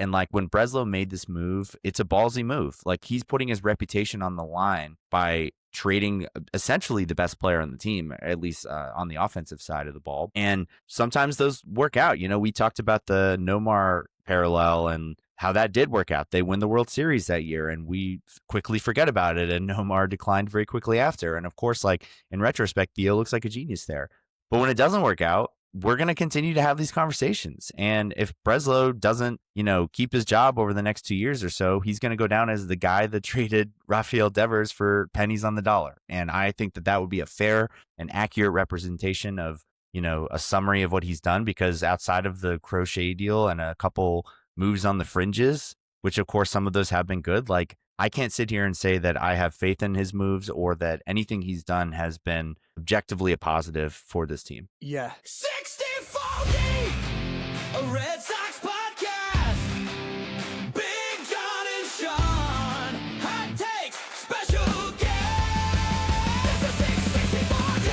And like when Breslow made this move, it's a ballsy move. Like he's putting his reputation on the line by trading essentially the best player on the team, at least on the offensive side of the ball. And sometimes those work out. We talked about the Nomar parallel and how that did work out. They win the World Series that year and we quickly forget about it. And Nomar declined very quickly after. And of course, like in retrospect, Theo looks like a genius there. But when it doesn't work out, we're going to continue to have these conversations. And if Breslow doesn't, keep his job over the next 2 years or so, he's going to go down as the guy that traded Rafael Devers for pennies on the dollar. And I think that would be a fair and accurate representation of, a summary of what he's done, because outside of the Crochet deal and a couple moves on the fringes, which of course some of those have been good, like I can't sit here and say that I have faith in his moves or that anything he's done has been objectively a positive for this team. Yeah. 60-40, a Red Sox podcast. Big John and Sean, hot takes, special guest. It's a 60-40.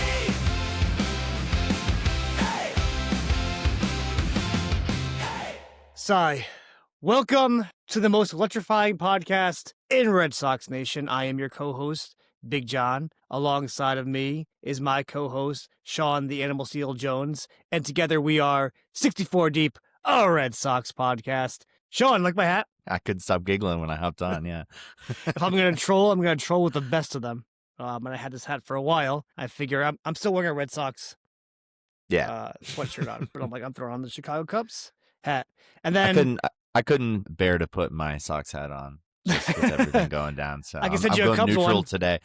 Hey. Sigh. Welcome to the most electrifying podcast in Red Sox Nation. I am your co-host, Big John. Alongside of me is my co-host, Sean the Animal Seal Jones. And together we are 64 Deep, a Red Sox podcast. Sean, like my hat? I couldn't stop giggling when I hopped on, yeah. If I'm going to troll, I'm going to troll with the best of them. And I had this hat for a while. I figure I'm still wearing a Red Sox sweatshirt on. But I'm throwing on the Chicago Cubs hat. And then I couldn't bear to put my Sox hat on just with everything going down. So I can send you a going Cubs neutral one today.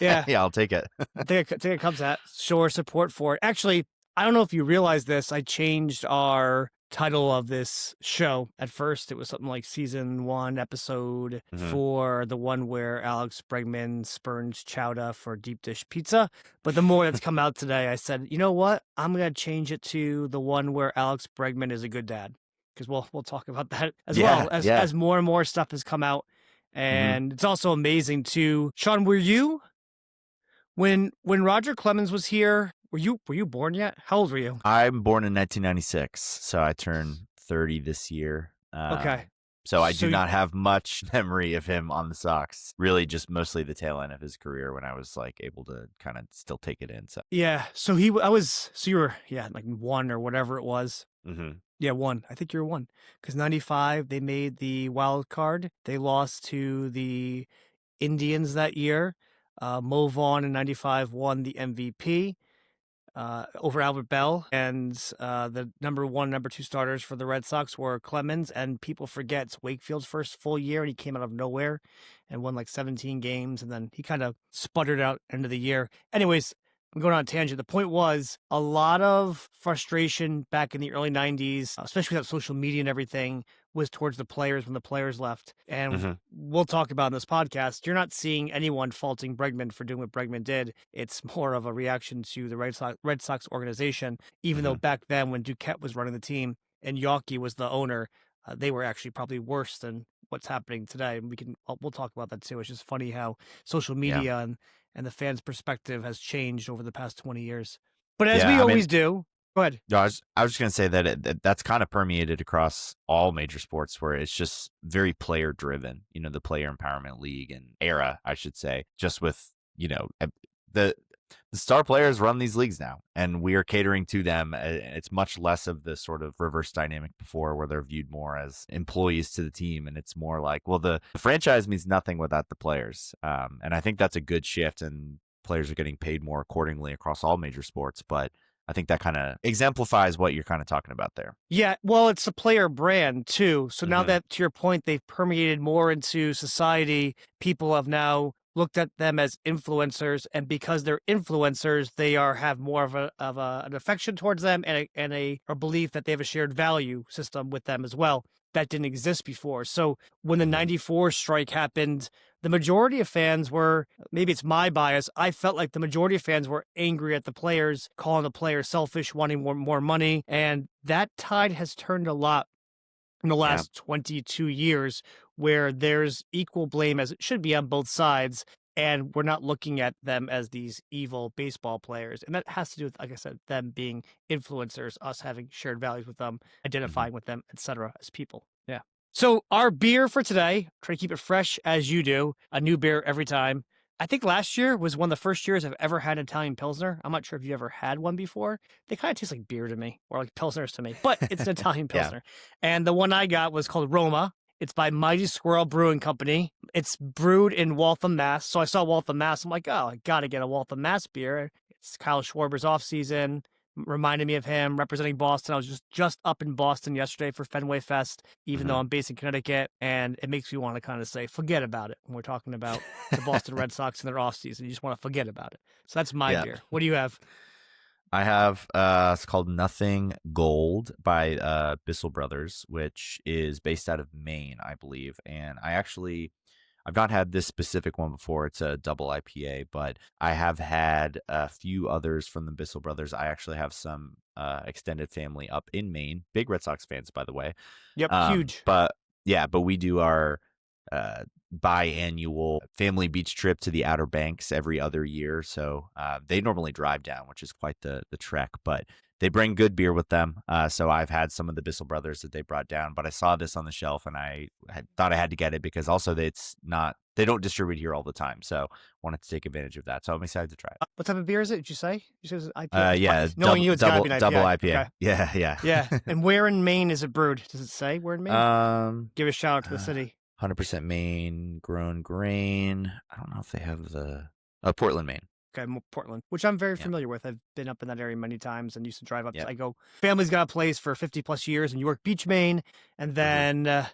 Yeah. Yeah, I'll take it. Take a Cubs hat. Show our support for it. Actually, I don't know if you realize this. I changed our title of this show. At first, it was something like season 1, episode 4, the one where Alex Bregman spurns chowder for deep dish pizza. But the more that's come out today, I said, you know what? I'm going to change it to the one where Alex Bregman is a good dad. Because we'll talk about that as more and more stuff has come out. And it's also amazing too. Sean, were you when Roger Clemens was here? Were you born yet? How old were you? I'm born in 1996, so I turn 30 this year. Okay. So I do not have much memory of him on the Sox. Really, just mostly the tail end of his career when I was like able to kind of still take it in. So yeah. So you were like 1 or whatever it was. Mm-hmm. Yeah, 1. I think you're 1. Because 95, they made the wild card. They lost to the Indians that year. Mo Vaughn in 95 won the MVP over Albert Bell. And the number 1, number 2 starters for the Red Sox were Clemens. And people forget it's Wakefield's first full year. And he came out of nowhere and won like 17 games. And then he kind of sputtered out end of the year. Anyways, I'm going on a tangent. The point was a lot of frustration back in the early 90s, especially without social media and everything, was towards the players when the players left. And we'll talk about in this podcast, you're not seeing anyone faulting Bregman for doing what Bregman did. It's more of a reaction to the Red Sox organization, even though back then when Duquette was running the team and Yawkey was the owner, they were actually probably worse than what's happening today. And we'll talk about that too. It's just funny how social media and the fans' perspective has changed over the past 20 years. But as we always do, go ahead. No, I was just going to say that that's kind of permeated across all major sports where it's just very player driven, the player empowerment league and era, I should say, just with, the star players run these leagues now and we are catering to them. It's much less of the sort of reverse dynamic before where they're viewed more as employees to the team. And it's more like, well, the franchise means nothing without the players. And I think that's a good shift and players are getting paid more accordingly across all major sports. But I think that kind of exemplifies what you're kind of talking about there. Yeah, well, it's a player brand too. So now that, to your point, they've permeated more into society, people have now looked at them as influencers, and because they're influencers, they have more of an affection towards them and a belief that they have a shared value system with them as well. That didn't exist before. So when the 94 strike happened, the majority of fans were, maybe it's my bias, I felt like the majority of fans were angry at the players, calling the players selfish, wanting more money. And that tide has turned a lot in the last 22 years, where there's equal blame, as it should be, on both sides. And we're not looking at them as these evil baseball players. And that has to do with, like I said, them being influencers, us having shared values with them, identifying with them, etc. as people. Yeah. So our beer for today, try to keep it fresh as you do, a new beer every time. I think last year was one of the first years I've ever had an Italian Pilsner. I'm not sure if you ever had one before. They kind of taste like beer to me, or like Pilsners to me, but it's an Italian Yeah. Pilsner. And the one I got was called Roma. It's by Mighty Squirrel Brewing Company. It's brewed in Waltham, Mass. So I saw Waltham, Mass. I'm like, oh, I got to get a Waltham, Mass beer. It's Kyle Schwarber's off season. Reminded me of him representing Boston. I was just up in Boston yesterday for Fenway Fest, even though I'm based in Connecticut, and it makes me want to kind of say, forget about it when we're talking about the Boston Red Sox and their off season. You just want to forget about it. So that's my beer. What do you have? I have it's called Nothing Gold by Bissell Brothers, which is based out of Maine, I believe. And I've not had this specific one before. It's a double IPA, but I have had a few others from the Bissell Brothers. I actually have some extended family up in Maine. Big Red Sox fans, by the way. Yep, huge. But we do our biannual family beach trip to the Outer Banks every other year. So they normally drive down, which is quite the trek, but they bring good beer with them. So I've had some of the Bissell Brothers that they brought down, but I saw this on the shelf and I thought I had to get it because also they don't distribute here all the time. So wanted to take advantage of that. So I'm excited to try it. What type of beer is it? Did you say? You said it was IPA? Yeah. Knowing you, it's gotta be an IPA. Double IPA. Okay. Yeah. Yeah. And where in Maine is it brewed? Does it say where in Maine? Give a shout out to the city. 100% Maine, grown grain. I don't know if they have Portland, Maine. Okay, Portland, which I'm very familiar with. I've been up in that area many times and used to drive up. Yep. I go, family's got a place for 50 plus years in York Beach, Maine. And then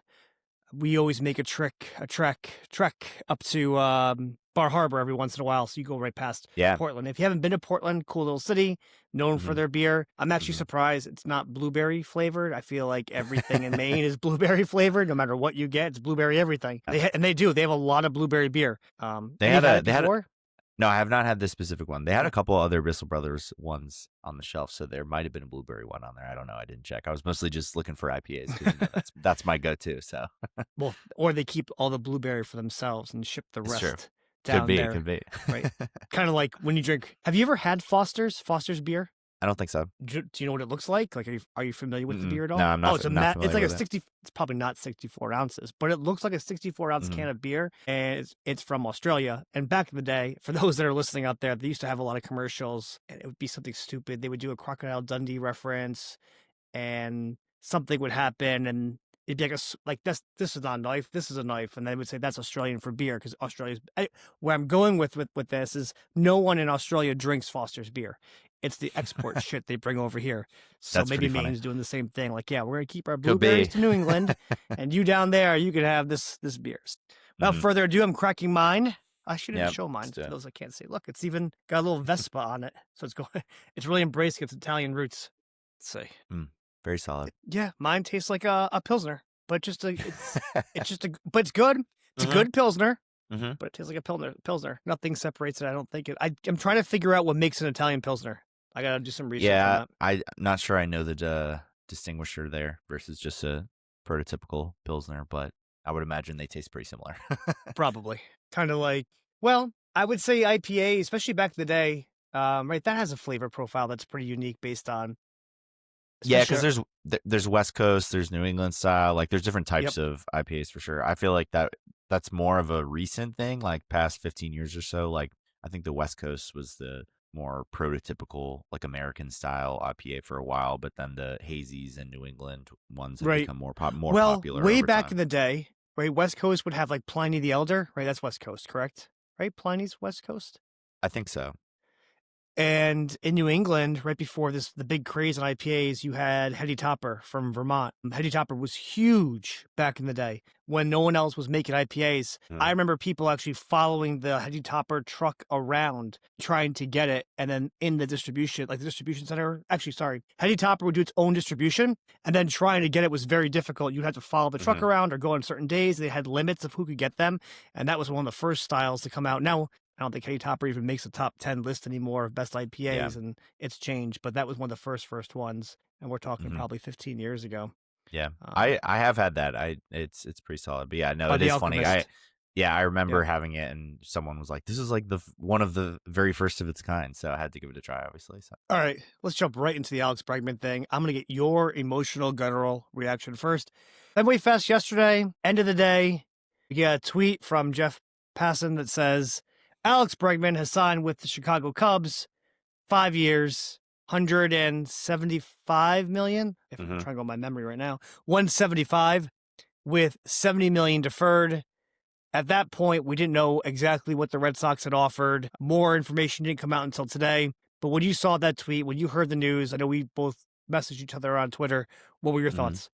we always make a trek up to Bar Harbor every once in a while. So you go right past Portland. If you haven't been to Portland, cool little city, known for their beer. I'm actually surprised it's not blueberry flavored. I feel like everything in Maine is blueberry flavored. No matter what you get, it's blueberry everything. They have a lot of blueberry beer. They had No, I have not had this specific one. They had a couple other Bissell Brothers ones on the shelf, so there might have been a blueberry one on there. I don't know. I didn't check. I was mostly just looking for IPAs. That's my go-to. So, well, or they keep all the blueberry for themselves and ship the rest down there. Could be. Right. Kind of like when you drink. Have you ever had Foster's beer? I don't think so. Do you know what it looks like? Like, are you familiar with the beer at all? No, I'm not. It's it's like a 60. It's probably not 64 ounces, but it looks like a 64-ounce can of beer, and it's from Australia. And back in the day, for those that are listening out there, they used to have a lot of commercials, and it would be something stupid. They would do a Crocodile Dundee reference, and something would happen, and it'd be like this is not a knife, this is a knife, and they would say that's Australian for beer because where I'm going with this is no one in Australia drinks Foster's beer. It's the export shit they bring over here. So That's maybe Maine's doing the same thing. Like, yeah, we're going to keep our blueberries to New England, and you down there, you can have this beer. Without further ado, I'm cracking mine. I shouldn't show mine for those that can't see. Look, it's even got a little Vespa on it. So it's really embracing its Italian roots. Let's see. Very solid. Yeah, mine tastes like a Pilsner, but it's good. It's a good Pilsner. But it tastes like a Pilsner. Nothing separates it. I don't think it. I'm trying to figure out what makes an Italian Pilsner. I got to do some research on that. I'm not sure I know the distinguisher there versus just a prototypical Pilsner, but I would imagine they taste pretty similar. Probably. Kind of like, well, I would say IPA, especially back in the day, right, that has a flavor profile that's pretty unique based on. Yeah, because there's West Coast, there's New England style, like there's different types of IPAs for sure. I feel like that's more of a recent thing, like past 15 years or so. Like I think the West Coast was the more prototypical, like American style IPA for a while, but then the hazies and New England ones have become more popular. Way back in the day, right? West Coast would have like Pliny the Elder, right? That's West Coast, correct? Right? Pliny's West Coast. I think so. And in New England, right before the big craze on IPAs, you had Hetty Topper from Vermont. Hetty Topper was huge back in the day when no one else was making IPAs. I remember people actually following the Hetty Topper truck around trying to get it. And then in the distribution center, Hetty Topper would do its own distribution. And then trying to get it was very difficult. You'd have to follow the truck around or go on certain days. They had limits of who could get them. And that was one of the first styles to come out. Now, I don't think Hetty Topper even makes a top 10 list anymore of best IPAs, and it's changed. But that was one of the first ones, and we're talking probably 15 years ago. Yeah, I have had that. It's pretty solid. But yeah, no, it is funny. Yeah, I remember having it, and someone was like, "This is like one of the very first of its kind." So I had to give it a try, obviously. So All right, let's jump right into the Alex Bregman thing. I'm going to get your emotional, guttural reaction first. Fenway Fest yesterday, end of the day, we get a tweet from Jeff Passan that says, Alex Bregman has signed with the Chicago Cubs, 5 years, $175 million. If I'm trying to go by memory right now, 175 with $70 million deferred. At that point, we didn't know exactly what the Red Sox had offered. More information didn't come out until today. But when you saw that tweet, when you heard the news, I know we both messaged each other on Twitter. What were your thoughts?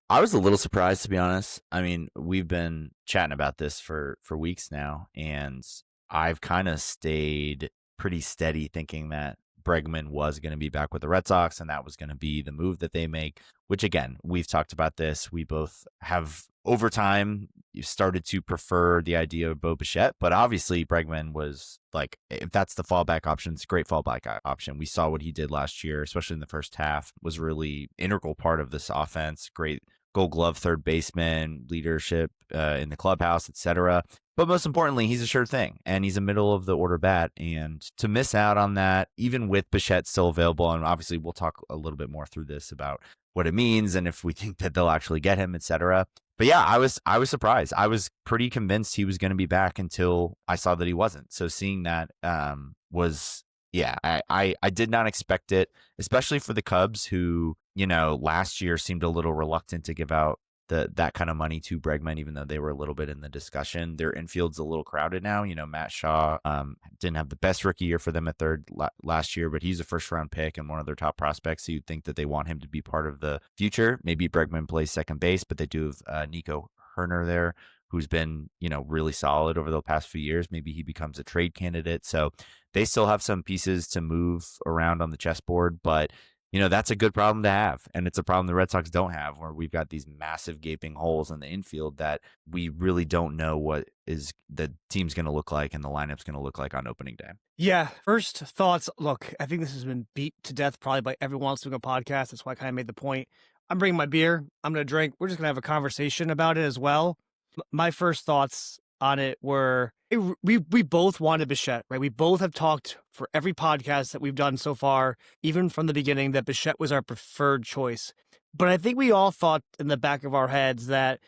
I was a little surprised, to be honest. I mean, we've been chatting about this for weeks now, and I've kind of stayed pretty steady thinking that Bregman was going to be back with the Red Sox, and that was going to be the move that they make, which, again, we've talked about this. We both have, over time, started to prefer the idea of Bichette, but obviously Bregman was like, if that's the fallback option, it's a great fallback option. We saw what he did last year, especially in the first half, was really integral part of this offense. Great Gold Glove third baseman, leadership in the clubhouse, etc. But most importantly, he's a sure thing, and he's a middle of the order bat. And to miss out on that, even with Bichette still available, and obviously we'll talk a little bit more through this about what it means and if we think that they'll actually get him, etc. But yeah, I was surprised. I was pretty convinced he was going to be back until I saw that he wasn't. So seeing that was, yeah, I did not expect it, especially for the Cubs, who, you know, last year seemed a little reluctant to give out that kind of money to Bregman, even though they were a little bit in the discussion. Their infield's a little crowded now. You know, Matt Shaw didn't have the best rookie year for them at third last year, but he's a first-round pick and one of their top prospects. So you'd think that they want him to be part of the future. Maybe Bregman plays second base, but they do have Nico Herner there, who's been, you know, really solid over the past few years. Maybe he becomes a trade candidate. So they still have some pieces to move around on the chessboard, but you know, that's a good problem to have. And it's a problem the Red Sox don't have, where we've got these massive gaping holes in the infield that we really don't know what is the team's going to look like and the lineup's going to look like on opening day. Yeah. First thoughts. Look, I think this has been beat to death probably by everyone else doing a podcast. That's why I kind of made the point. I'm bringing my beer. I'm going to drink. We're just going to have a conversation about it as well. My first thoughts on it were, we both wanted Bichette, right? We both have talked for every podcast that we've done so far, even from the beginning, that Bichette was our preferred choice. But I think we all thought in the back of our heads that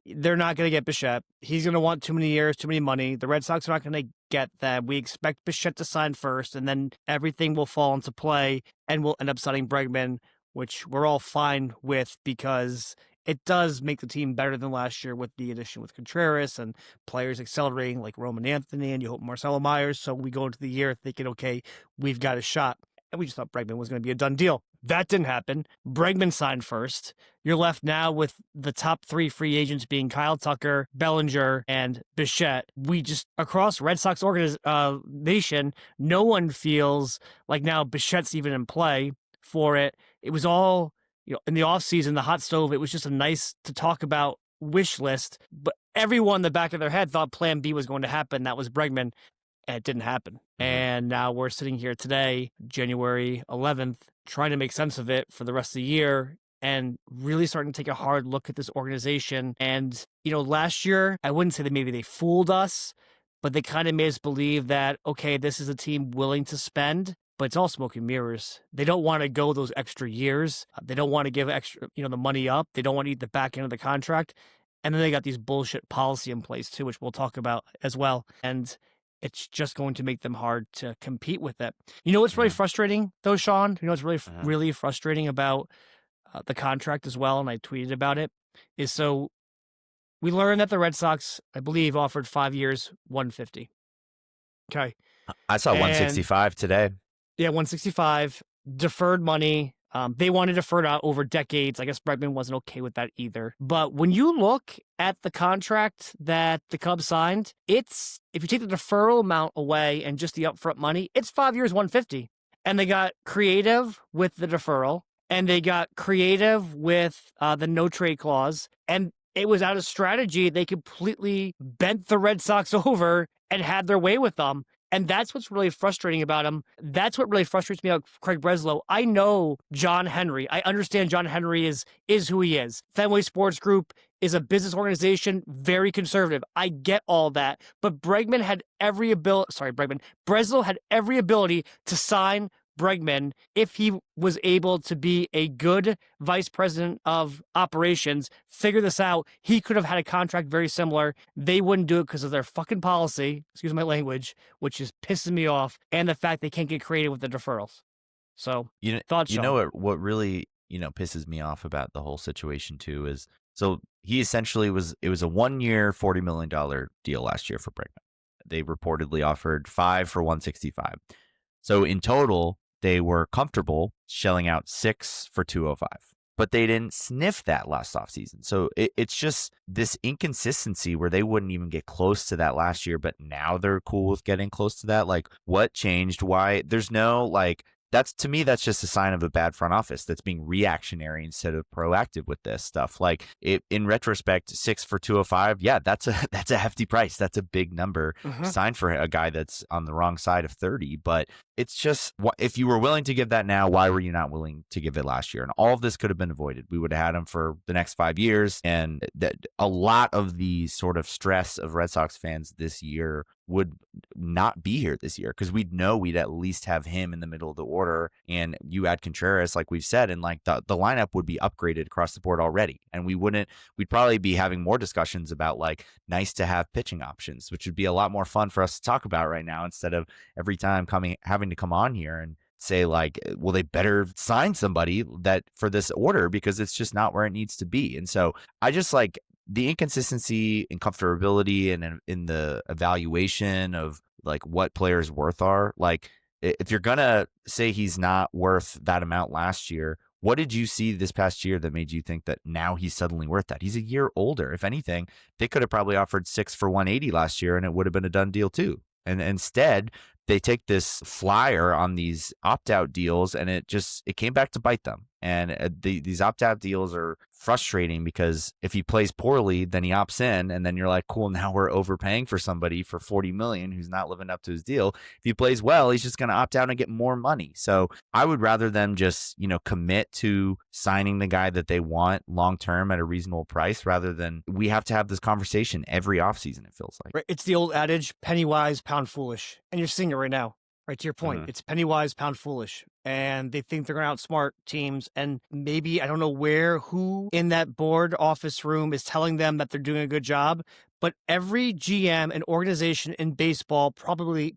they're not going to get Bichette. He's going to want too many years, too many money. The Red Sox are not going to get that. We expect Bichette to sign first, and then everything will fall into play, and we'll end up signing Bregman, which we're all fine with because it does make the team better than last year with the addition with Contreras and players accelerating like Roman Anthony and you hope Marcelo Myers. So we go into the year thinking, okay, we've got a shot. And we just thought Bregman was going to be a done deal. That didn't happen. Bregman signed first. You're left now with the top three free agents being Kyle Tucker, Bellinger, and Bichette. We just, across Red Sox organization, no one feels like now Bichette's even in play for it. It was all, you know, in the offseason, the hot stove, it was just a nice to talk about wish list. But everyone in the back of their head thought plan B was going to happen. That was Bregman. And it didn't happen. And now we're sitting here today, January 11th, trying to make sense of it for the rest of the year and really starting to take a hard look at this organization. And, you know, last year, I wouldn't say that maybe they fooled us, but they kind of made us believe that, okay, this is a team willing to spend, but it's all smoke and mirrors. They don't want to go those extra years. They don't want to give extra, you know, the money up. They don't want to eat the back end of the contract. And then they got these bullshit policy in place too, which we'll talk about as well. And it's just going to make them hard to compete with it. You know what's really frustrating, though, Sean? You know what's really, really frustrating about the contract as well, and I tweeted about it, is so we learned that the Red Sox, I believe, offered 5 years, $150. Okay. I saw 165 today. Yeah, 165, deferred money. They wanted to defer it out over decades. I guess Bregman wasn't okay with that either. But when you look at the contract that the Cubs signed, it's, if you take the deferral amount away and just the upfront money, it's 5 years, 150. And they got creative with the deferral, and they got creative with the no trade clause. And it was out of strategy. They completely bent the Red Sox over and had their way with them. And that's what's really frustrating about him. That's what really frustrates me about Craig Breslow. I know John Henry. I understand John Henry is who he is. Fenway Sports Group is a business organization, very conservative. I get all that. But Bregman had every ability, Breslow had every ability to sign Bregman if he was able to be a good vice president of operations, figure this out. He could have had a contract very similar. They wouldn't do it because of their fucking policy, excuse my language, which is pissing me off, and the fact they can't get creative with the deferrals. So, thoughts, you Sean? know what really, pisses me off about the whole situation too is, so he essentially it was a 1 year, $40 million deal last year for Bregman. They reportedly offered 5 for 165. So in total, they were comfortable shelling out 6 for 205, but they didn't sniff that last offseason. So it's just this inconsistency where they wouldn't even get close to that last year, but now they're cool with getting close to that. Like, what changed? Why? There's no, like, to me, that's just a sign of a bad front office that's being reactionary instead of proactive with this stuff. Like, in retrospect, 6 for 205, yeah, that's a hefty price. That's a big number signed for a guy that's on the wrong side of 30. But it's just, if you were willing to give that now, why were you not willing to give it last year? And all of this could have been avoided. We would have had him for the next 5 years. And a lot of the sort of stress of Red Sox fans this year would not be here this year, because we'd at least have him in the middle of the order, and you add Contreras, like we've said, and like the lineup would be upgraded across the board already, and we'd probably be having more discussions about like nice to have pitching options, which would be a lot more fun for us to talk about right now, instead of every time having to come on here and say like, well, they better sign somebody that for this order, because it's just not where it needs to be. And so I just like the inconsistency and comfortability and in the evaluation of like what players' worth are. Like, if you're gonna say he's not worth that amount last year, what did you see this past year that made you think that now he's suddenly worth that? He's a year older. If anything, they could have probably offered 6 for 180 last year and it would have been a done deal too. And instead, they take this flyer on these opt-out deals, and it came back to bite them. And these opt-out deals are frustrating, because if he plays poorly, then he opts in, and then you're like, cool, now we're overpaying for somebody for $40 million who's not living up to his deal. If he plays well, he's just going to opt out and get more money. So I would rather them just, commit to signing the guy that they want long-term at a reasonable price, rather than we have to have this conversation every offseason, it feels like. Right. It's the old adage, penny wise, pound foolish. And you're seeing it right now. Right, to your point, It's penny wise, pound foolish. And they think they're going to outsmart teams. And maybe, I don't know who in that board office room is telling them that they're doing a good job. But every GM and organization in baseball probably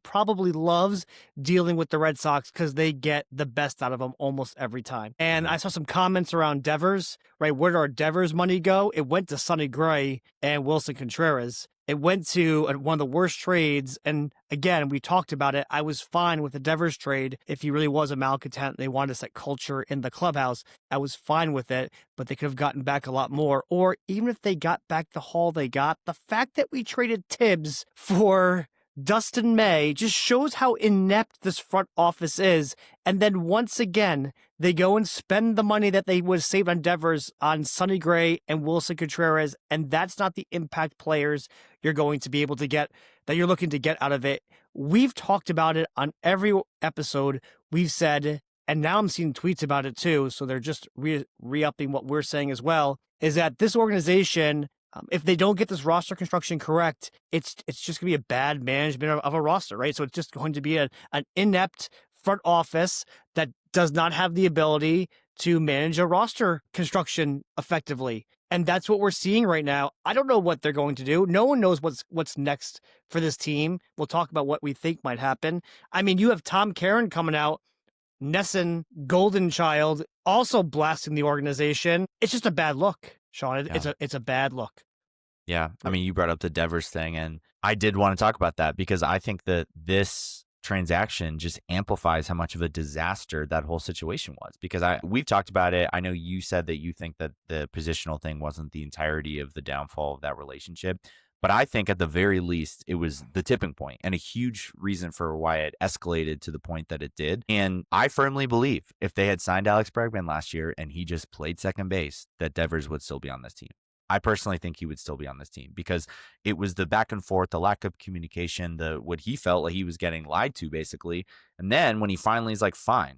loves dealing with the Red Sox, because they get the best out of them almost every time. And I saw some comments around Devers, right? Where did our Devers money go? It went to Sonny Gray and Wilson Contreras. It went to one of the worst trades. And again, we talked about it. I was fine with the Devers trade if he really was a malcontent. They wanted to set culture in the clubhouse. I was fine with it, but they could have gotten back a lot more. Or even if they got back the haul they got, the fact that we traded Tibbs for Dustin May just shows how inept this front office is. And then once again, they go and spend the money that they would save on Devers on Sonny Gray and Wilson Contreras, and that's not the impact players you're going to be able to get, that you're looking to get out of it. We've talked about it on every episode. We've said, and now I'm seeing tweets about it too, so they're just re-upping what we're saying as well, is that this organization, if they don't get this roster construction correct, it's just going to be a bad management of a roster, right? So it's just going to be an inept front office that does not have the ability to manage a roster construction effectively. And that's what we're seeing right now. I don't know what they're going to do. No one knows what's next for this team. We'll talk about what we think might happen. I mean, you have Tom Caron coming out, Nesson Golden Child also blasting the organization. It's just a bad look, Sean. It's a bad look. Yeah. I mean, you brought up the Devers thing, and I did want to talk about that, because I think that this transaction just amplifies how much of a disaster that whole situation was, because we've talked about it. I know you said that you think that the positional thing wasn't the entirety of the downfall of that relationship, but I think at the very least it was the tipping point and a huge reason for why it escalated to the point that it did. And I firmly believe if they had signed Alex Bregman last year and he just played second base, that Devers would still be on this team. I personally think he would still be on this team because it was the back and forth, the lack of communication, the what he felt like he was getting lied to basically. And then when he finally is like, fine,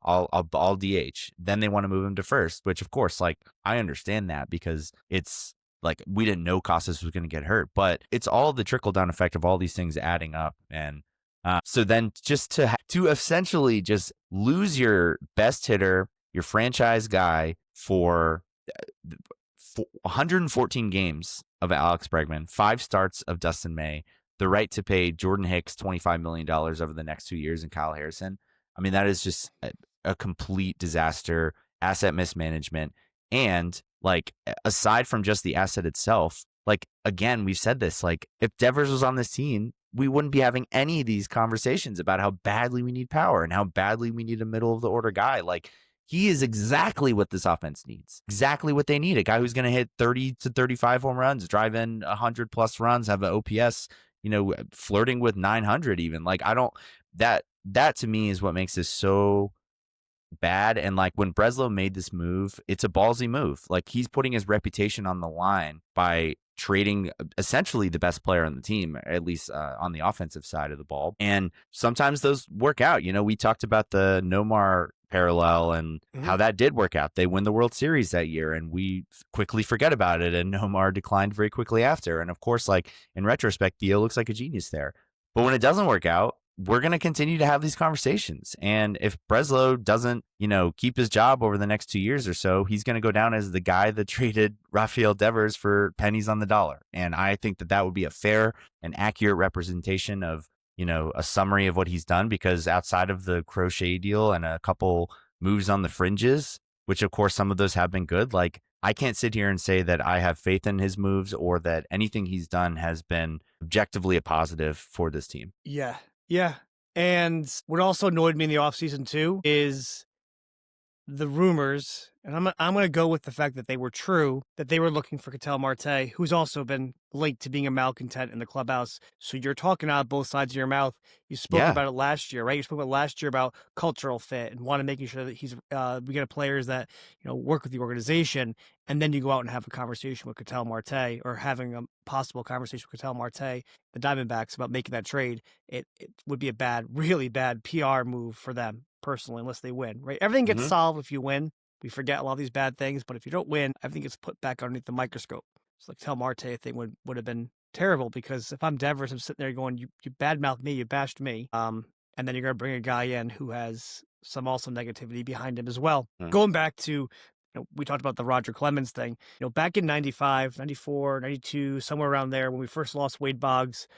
I'll DH. Then they want to move him to first, which of course, like I understand that because it's like we didn't know Costas was going to get hurt, but it's all the trickle down effect of all these things adding up. And so then just to essentially just lose your best hitter, your franchise guy for 114 games of Alex Bregman, 5 starts of Dustin May, the right to pay Jordan Hicks $25 million over the next 2 years and Kyle Harrison. I mean, that is just a complete disaster, asset mismanagement. And like, aside from just the asset itself, like, again, we've said this, like if Devers was on this team, we wouldn't be having any of these conversations about how badly we need power and how badly we need a middle of the order guy. Like, he is exactly what this offense needs, exactly what they need. A guy who's going to hit 30 to 35 home runs, drive in 100 plus runs, have an OPS, flirting with 900 even. Like, that to me is what makes this so bad. And like when Breslow made this move, it's a ballsy move. Like, he's putting his reputation on the line by trading essentially the best player on the team, at least on the offensive side of the ball. And sometimes those work out. We talked about the Nomar parallel and how that did work out. They win the World Series that year and we quickly forget about it, and Nomar declined very quickly after. And of course, like in retrospect, Theo looks like a genius there. But when it doesn't work out, we're going to continue to have these conversations. And if Breslow doesn't, keep his job over the next 2 years or so, he's going to go down as the guy that traded Rafael Devers for pennies on the dollar. And I think that would be a fair and accurate representation of, a summary of what he's done, because outside of the Crochet deal and a couple moves on the fringes, which of course some of those have been good, like I can't sit here and say that I have faith in his moves or that anything he's done has been objectively a positive for this team. Yeah. And what also annoyed me in the offseason too is the rumors, and I'm going to go with the fact that they were true, that they were looking for Ketel Marte, who's also been linked to being a malcontent in the clubhouse. So you're talking out both sides of your mouth. You spoke about it last year, right? You spoke about last year about cultural fit and making sure that we get players that, work with the organization. And then you go out and have a conversation with Ketel Marte, or having a possible conversation with Ketel Marte, the Diamondbacks, about making that trade. It would be a really bad PR move for them personally, unless they win, right? Everything gets solved if you win. We forget a lot of these bad things, but if you don't win, everything gets put back underneath the microscope. It's like Ketel Marte thing would have been terrible, because if I'm Devers, I'm sitting there going, you badmouthed me, you bashed me. And then you're going to bring a guy in who has some also negativity behind him as well. Going back to, we talked about the Roger Clemens thing, back in 95, 94, 92, somewhere around there, when we first lost Wade Boggs,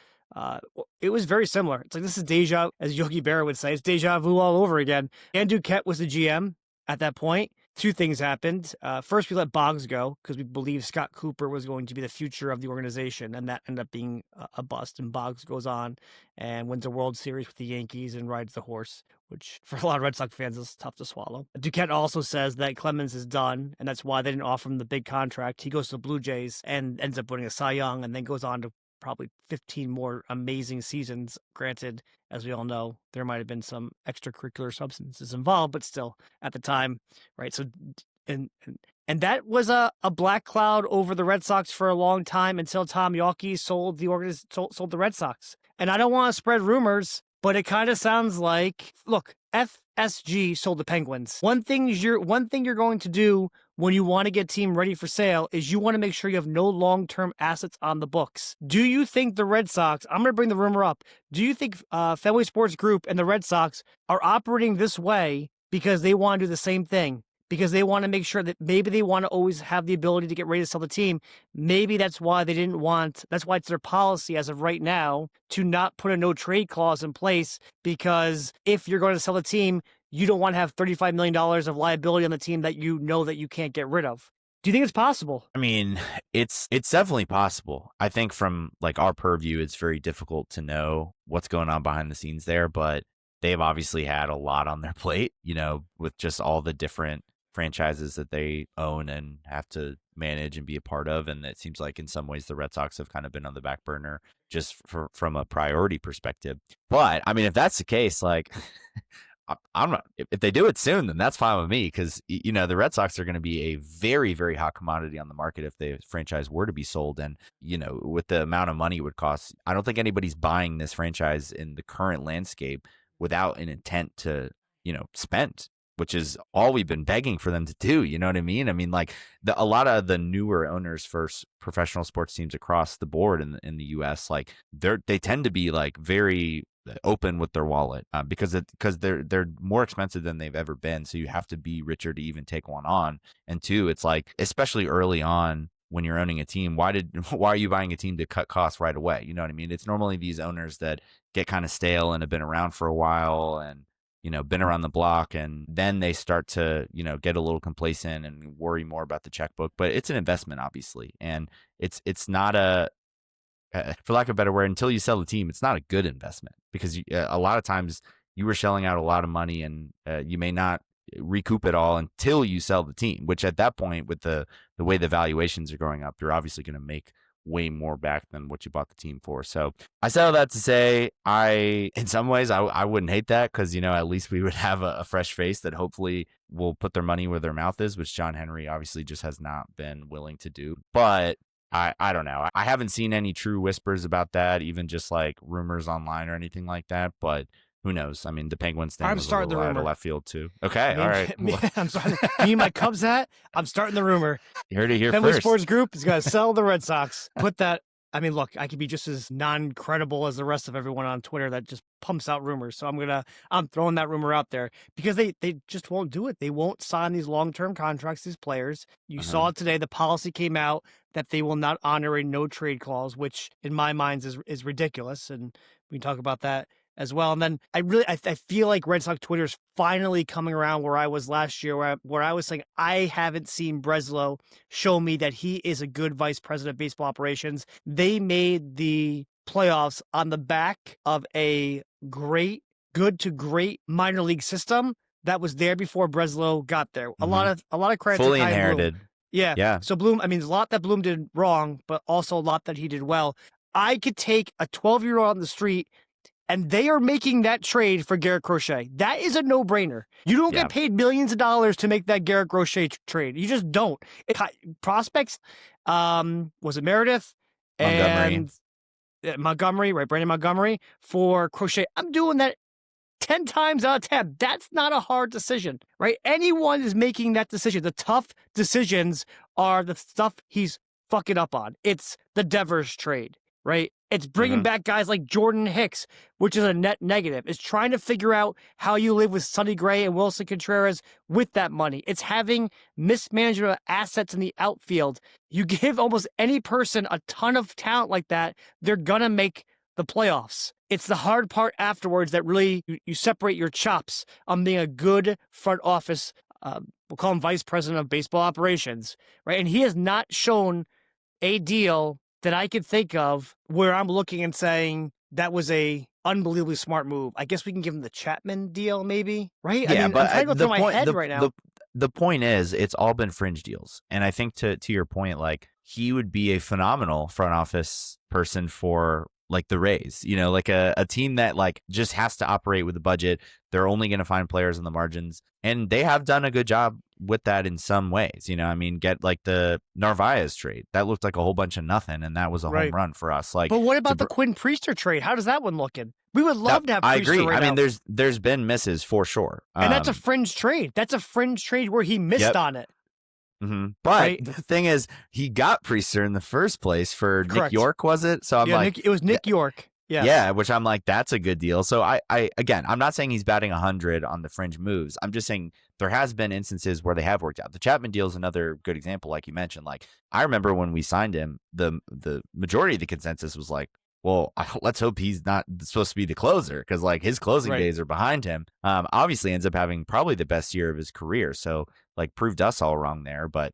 it was very similar. It's like, this is deja, as Yogi Berra would say, it's deja vu all over again. Dan Duquette was the GM at that point. 2 things happened. First, we let Boggs go because we believed Scott Cooper was going to be the future of the organization, and that ended up being a bust. And Boggs goes on and wins a World Series with the Yankees and rides the horse, which for a lot of Red Sox fans is tough to swallow. Duquette also says that Clemens is done, and that's why they didn't offer him the big contract. He goes to the Blue Jays and ends up winning a Cy Young, and then goes on to probably 15 more amazing seasons. Granted, as we all know, there might have been some extracurricular substances involved, but still, at the time, right? So, and that was a black cloud over the Red Sox for a long time, until Tom Yawkey sold the Red Sox. And I don't want to spread rumors, but it kind of sounds like, look, FSG sold the Penguins. One thing you're going to do when you want to get team ready for sale is you want to make sure you have no long-term assets on the books. Do you think the Red Sox, I'm going to bring the rumor up, do you think Fenway Sports Group and the Red Sox are operating this way because they want to do the same thing? Because they want to make sure that maybe they want to always have the ability to get ready to sell the team. Maybe that's why that's why it's their policy as of right now to not put a no trade clause in place, because if you're going to sell the team, you don't want to have $35 million of liability on the team that you know that you can't get rid of. Do you think it's possible? I mean, it's definitely possible. I think from like our purview, it's very difficult to know what's going on behind the scenes there, but they've obviously had a lot on their plate, with just all the different franchises that they own and have to manage and be a part of. And it seems like in some ways the Red Sox have kind of been on the back burner just from a priority perspective. But I mean, if that's the case, like I'm not. If they do it soon, then that's fine with me because the Red Sox are going to be a very, very hot commodity on the market if the franchise were to be sold. And with the amount of money it would cost, I don't think anybody's buying this franchise in the current landscape without an intent to spend, which is all we've been begging for them to do. You know what I mean? I mean, like a lot of the newer owners for professional sports teams across the board in the U.S., like they tend to be like very open with their wallet because they're more expensive than they've ever been. So you have to be richer to even take one on. And two, it's like, especially early on when you're owning a team, why are you buying a team to cut costs right away? You know what I mean? It's normally these owners that get kind of stale and have been around for a while and been around the block, and then they start to, get a little complacent and worry more about the checkbook. But it's an investment, obviously, and it's not for lack of a better word, until you sell the team, it's not a good investment because a lot of times you were shelling out a lot of money and you may not recoup it all until you sell the team, which at that point, with the way the valuations are going up, you're obviously going to make way more back than what you bought the team for. So I say all that to say, in some ways, I wouldn't hate that because, at least we would have a fresh face that hopefully will put their money where their mouth is, which John Henry obviously just has not been willing to do. But I don't know. I haven't seen any true whispers about that, even just like rumors online or anything like that. But who knows? I mean, the Penguins thing was a little out of left field too. Okay, all right. I'm starting. Me and my Cubs hat. I'm starting the rumor. You heard it here Fenway first. Sports Group is going to sell the Red Sox. Put that. I mean, look, I could be just as non-credible as the rest of everyone on Twitter that just pumps out rumors. So I'm throwing that rumor out there because they just won't do it. They won't sign these long-term contracts, these players. You saw it today. The policy came out that they will not honor a no-trade clause, which in my mind is ridiculous. And we can talk about that as well. And then I feel like Red Sox Twitter is finally coming around where I was last year, where I was saying I haven't seen Breslow show me that he is a good vice president of baseball operations. They made the playoffs on the back of a good to great minor league system that was there before Breslow got there. A lot of credit fully to Kai inherited. Bloom. Yeah. So Bloom, I mean, there's a lot that Bloom did wrong, but also a lot that he did well. I could take a 12-year-old on the street and they are making that trade for Garrett Crochet. That is a no-brainer. You don't get paid millions of dollars to make that Garrett Crochet trade. You just don't. Prospects, was it Meredith? Montgomery, right? Brandon Montgomery for Crochet. I'm doing that 10 times out of 10. That's not a hard decision, right? Anyone is making that decision. The tough decisions are the stuff he's fucking up on. It's the Devers trade, right? It's bringing back guys like Jordan Hicks, which is a net negative. It's trying to figure out how you live with Sonny Gray and Wilson Contreras with that money. It's having mismanagement of assets in the outfield. You give almost any person a ton of talent like that, they're going to make the playoffs. It's the hard part afterwards that really you separate your chops on being a good front office, we'll call him vice president of baseball operations, right? And he has not shown a deal that I could think of where I'm looking and saying that was a unbelievably smart move. I guess we can give him the Chapman deal, maybe, right? Yeah, I'm trying to go through my head right now. The point is, it's all been fringe deals, and I think to your point, like he would be a phenomenal front office person for like the Rays, like a team that like just has to operate with a budget. They're only going to find players in the margins, and they have done a good job with that in some ways. I mean, get like the Narvaez trade. That looked like a whole bunch of nothing, and that was a home run for us. Like, but what about the Quinn Priester trade? How does that one looking? We would love to have Priester. I agree. Right I mean, now. there's been misses for sure, and that's a fringe trade. That's a fringe trade where he missed on it. Mm-hmm. But the thing is, he got Priester in the first place for Nick York, was it? So I'm like, it was Nick York. Yeah. Yeah, which I'm like, that's a good deal. So I again, I'm not saying he's batting 100 on the fringe moves. I'm just saying there has been instances where they have worked out. The Chapman deal is another good example, like you mentioned. Like I remember when we signed him, the majority of the consensus was like, well, let's hope he's not supposed to be the closer because like his closing days are behind him. Obviously ends up having probably the best year of his career. So like proved us all wrong there. But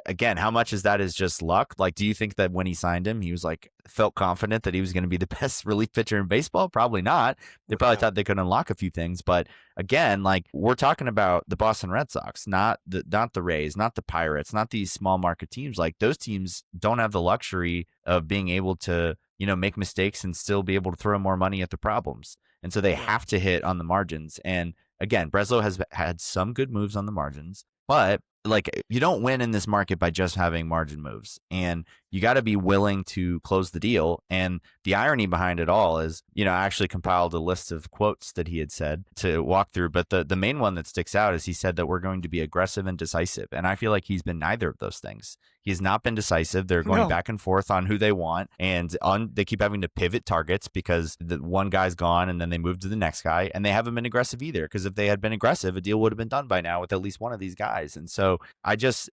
again, how much is that is just luck? Like, do you think that when he signed him, he was like felt confident that he was going to be the best relief pitcher in baseball? Probably not. They probably thought they could unlock a few things. But again, like we're talking about the Boston Red Sox, not the Rays, not the Pirates, not these small market teams. Like those teams don't have the luxury of being able to, make mistakes and still be able to throw more money at the problems. And so they have to hit on the margins. And again, Breslow has had some good moves on the margins, but like you don't win in this market by just having margin moves, and you got to be willing to close the deal. And the irony behind it all is, I actually compiled a list of quotes that he had said to walk through, but the main one that sticks out is he said that we're going to be aggressive and decisive. And I feel like he's been neither of those things. He has not been decisive. They're going back and forth on who they want, and they keep having to pivot targets because the one guy's gone and then they move to the next guy, and they haven't been aggressive either, because if they had been aggressive, a deal would have been done by now with at least one of these guys. And so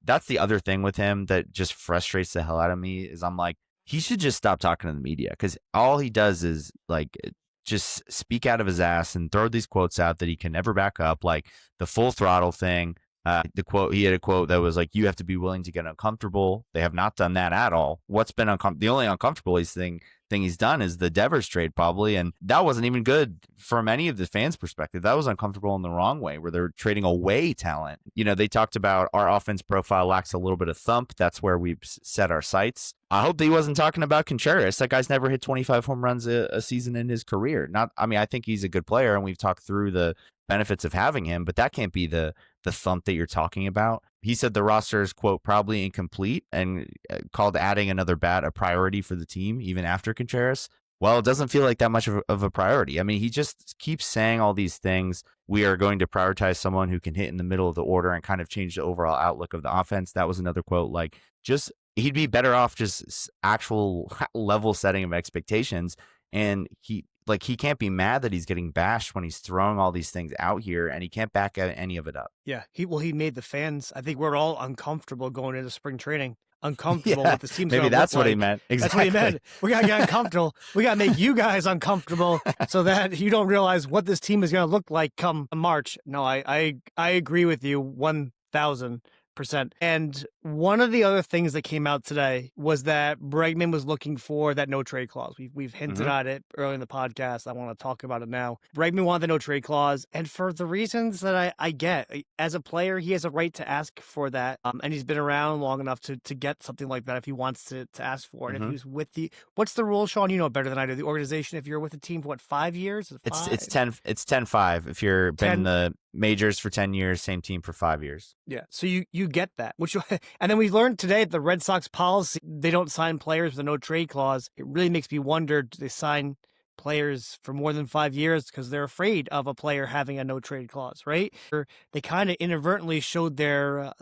that's the other thing with him that just frustrates the hell out of me is I'm like, he should just stop talking to the media, because all he does is like just speak out of his ass and throw these quotes out that he can never back up, like the full throttle thing. He had a quote that was like, you have to be willing to get uncomfortable. They have not done that at all. What's been the only uncomfortable thing he's done is the Devers trade, probably. And that wasn't even good from any of the fans' perspective. That was uncomfortable in the wrong way, where they're trading away talent. They talked about our offense profile lacks a little bit of thump. That's where we've set our sights. I hope that he wasn't talking about Contreras. That guy's never hit 25 home runs a season in his career. I think he's a good player, and we've talked through the benefits of having him, but that can't be the thump that you're talking about. He said the roster is, quote, probably incomplete, and called adding another bat a priority for the team, even after Contreras. Well, it doesn't feel like that much of a priority. I mean, he just keeps saying all these things. We are going to prioritize someone who can hit in the middle of the order and kind of change the overall outlook of the offense. That was another quote. Like, just he'd be better off just actual level setting of expectations. And he can't be mad that he's getting bashed when he's throwing all these things out here, and he can't back any of it up. Yeah, he made the fans, I think we're all uncomfortable going into spring training. Uncomfortable with the team's maybe that's what he meant. Exactly. That's what he meant. We got to get uncomfortable. We got to make you guys uncomfortable so that you don't realize what this team is going to look like come March. No, I agree with you 1,000%. And one of the other things that came out today was that Bregman was looking for that no trade clause. We've hinted at it early in the podcast. I want to talk about it now. Bregman wanted the no trade clause, and for the reasons that I get, as a player, he has a right to ask for that. And he's been around long enough to get something like that if he wants to ask for it. And if he was with what's the rule, Sean? You know it better than I do. The organization, if you're with a team for what, 5 years? It's 10-5. If you're been in the majors for 10 years, same team for 5 years. Yeah. So you get that, and then we learned today that the Red Sox policy, they don't sign players with a no trade clause. It really makes me wonder, do they sign players for more than 5 years because they're afraid of a player having a no trade clause, right? Or they kind of inadvertently showed their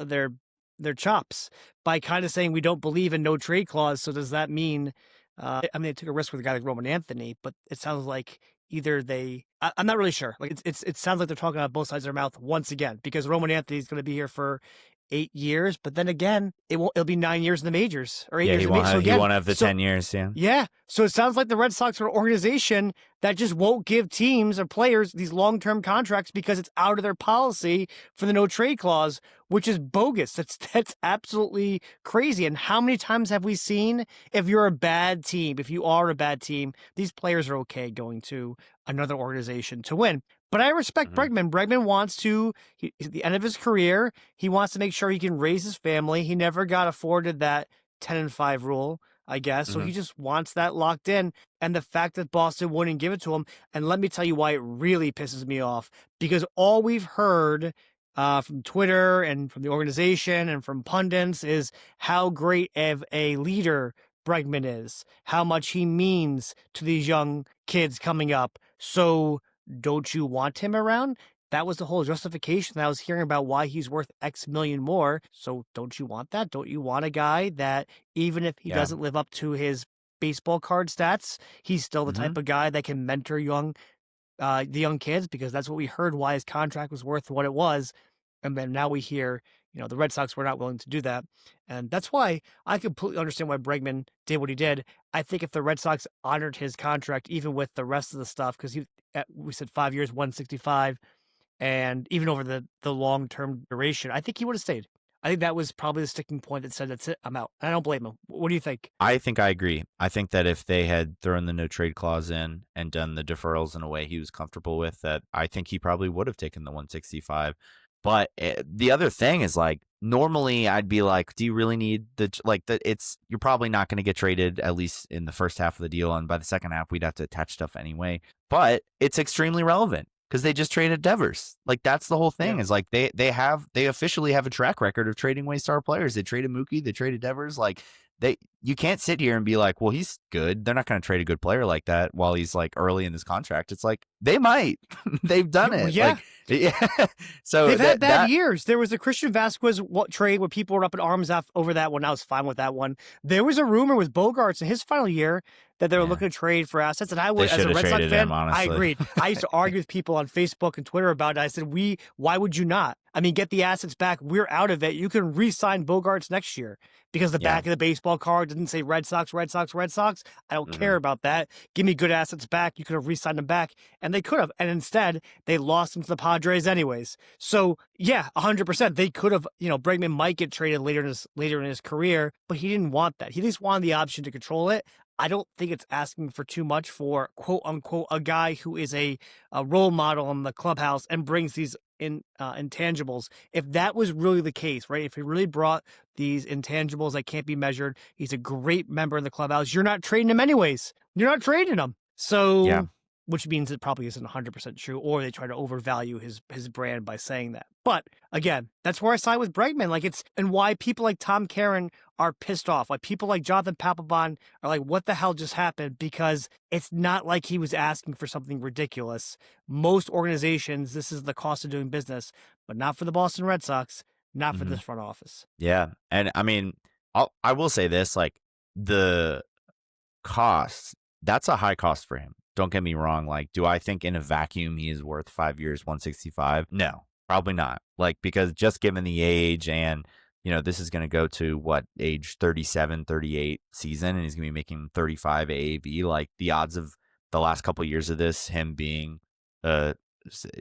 chops by kind of saying we don't believe in no trade clause. So does that mean, they took a risk with a guy like Roman Anthony, but it sounds like either I'm not really sure. Like it sounds like they're talking out both sides of their mouth once again, because Roman Anthony is going to be here for 8 years, but then again, it'll be 9 years in the majors, or 8 years. He won't have the 10 years. Yeah. Yeah. So it sounds like the Red Sox are an organization that just won't give teams or players these long-term contracts because it's out of their policy for the no trade clause, which is bogus. That's absolutely crazy. And how many times have we seen, if you are a bad team, these players are okay going to another organization to win. But I respect Bregman. Bregman wants to, at the end of his career, he wants to make sure he can raise his family. He never got afforded that 10-5 rule, I guess. So he just wants that locked in. And the fact that Boston wouldn't give it to him, and let me tell you why it really pisses me off, because all we've heard from Twitter and from the organization and from pundits is how great of a leader Bregman is, how much he means to these young kids coming up. So don't you want him around? That was the whole justification that I was hearing about why he's worth X million more. So don't you want that? Don't you want a guy that, even if he doesn't live up to his baseball card stats, he's still the type of guy that can mentor the young kids? Because that's what we heard, why his contract was worth what it was. And then now we hear, the Red Sox were not willing to do that. And that's why I completely understand why Bregman did what he did. I think if the Red Sox honored his contract, even with the rest of the stuff, because we said 5 years, 165, and even over the long-term duration, I think he would have stayed. I think that was probably the sticking point that said, that's it, I'm out. And I don't blame him. What do you think? I think I agree. I think that if they had thrown the no trade clause in and done the deferrals in a way he was comfortable with, that I think he probably would have taken the 165. But the other thing is, like, normally I'd be like, do you really need you're probably not going to get traded, at least in the first half of the deal. And by the second half, we'd have to attach stuff anyway. But it's extremely relevant. because they just traded Devers. Like, that's the whole thing. Yeah. Is like they officially have a track record of trading away star players. They traded Mookie, they traded Devers. Like, you can't sit here and be like, well, he's good. They're not going to trade a good player like that while he's like early in this contract. It's like they might. They've done it. Yeah. Like, yeah. So they've had bad years. There was the Christian Vasquez trade where people were up in arms over that one. I was fine with that one. There was a rumor with Bogarts in his final year that they were looking to trade for assets, and I was, as a Red Sox fan, I agreed. I used to argue with people on Facebook and Twitter about it. I said, why would you not? I mean, get the assets back. We're out of it. You can re-sign Bogarts next year because the back of the baseball card didn't say Red Sox, Red Sox, Red Sox. I don't care about that. Give me good assets back. You could have re-signed them back, and they could have. And instead, they lost them to the Padres anyways. So, yeah, 100%. They could have, Bregman might get traded later in his career, but he didn't want that. He just wanted the option to control it. I don't think it's asking for too much for, quote unquote, a guy who is a role model in the clubhouse and brings these intangibles. If that was really the case, right? If he really brought these intangibles that can't be measured, he's a great member in the clubhouse. You're not trading him anyways. You're not trading him. So, which means it probably isn't 100% true, or they try to overvalue his brand by saying that. But again, that's where I side with Bregman. And why people like Tom Caron are pissed off. Why people like Jonathan Papelbon are like, what the hell just happened? Because it's not like he was asking for something ridiculous. Most organizations, this is the cost of doing business, but not for the Boston Red Sox, not for this front office. Yeah. And I mean, I will say this, like, the cost, that's a high cost for him. Don't get me wrong. Like, do I think in a vacuum he is worth 5 years, 165? No, probably not. Like, because just given the age and, this is going to go to age 37, 38 season, and he's going to be making 35 AAV. Like, the odds of the last couple of years of this, him being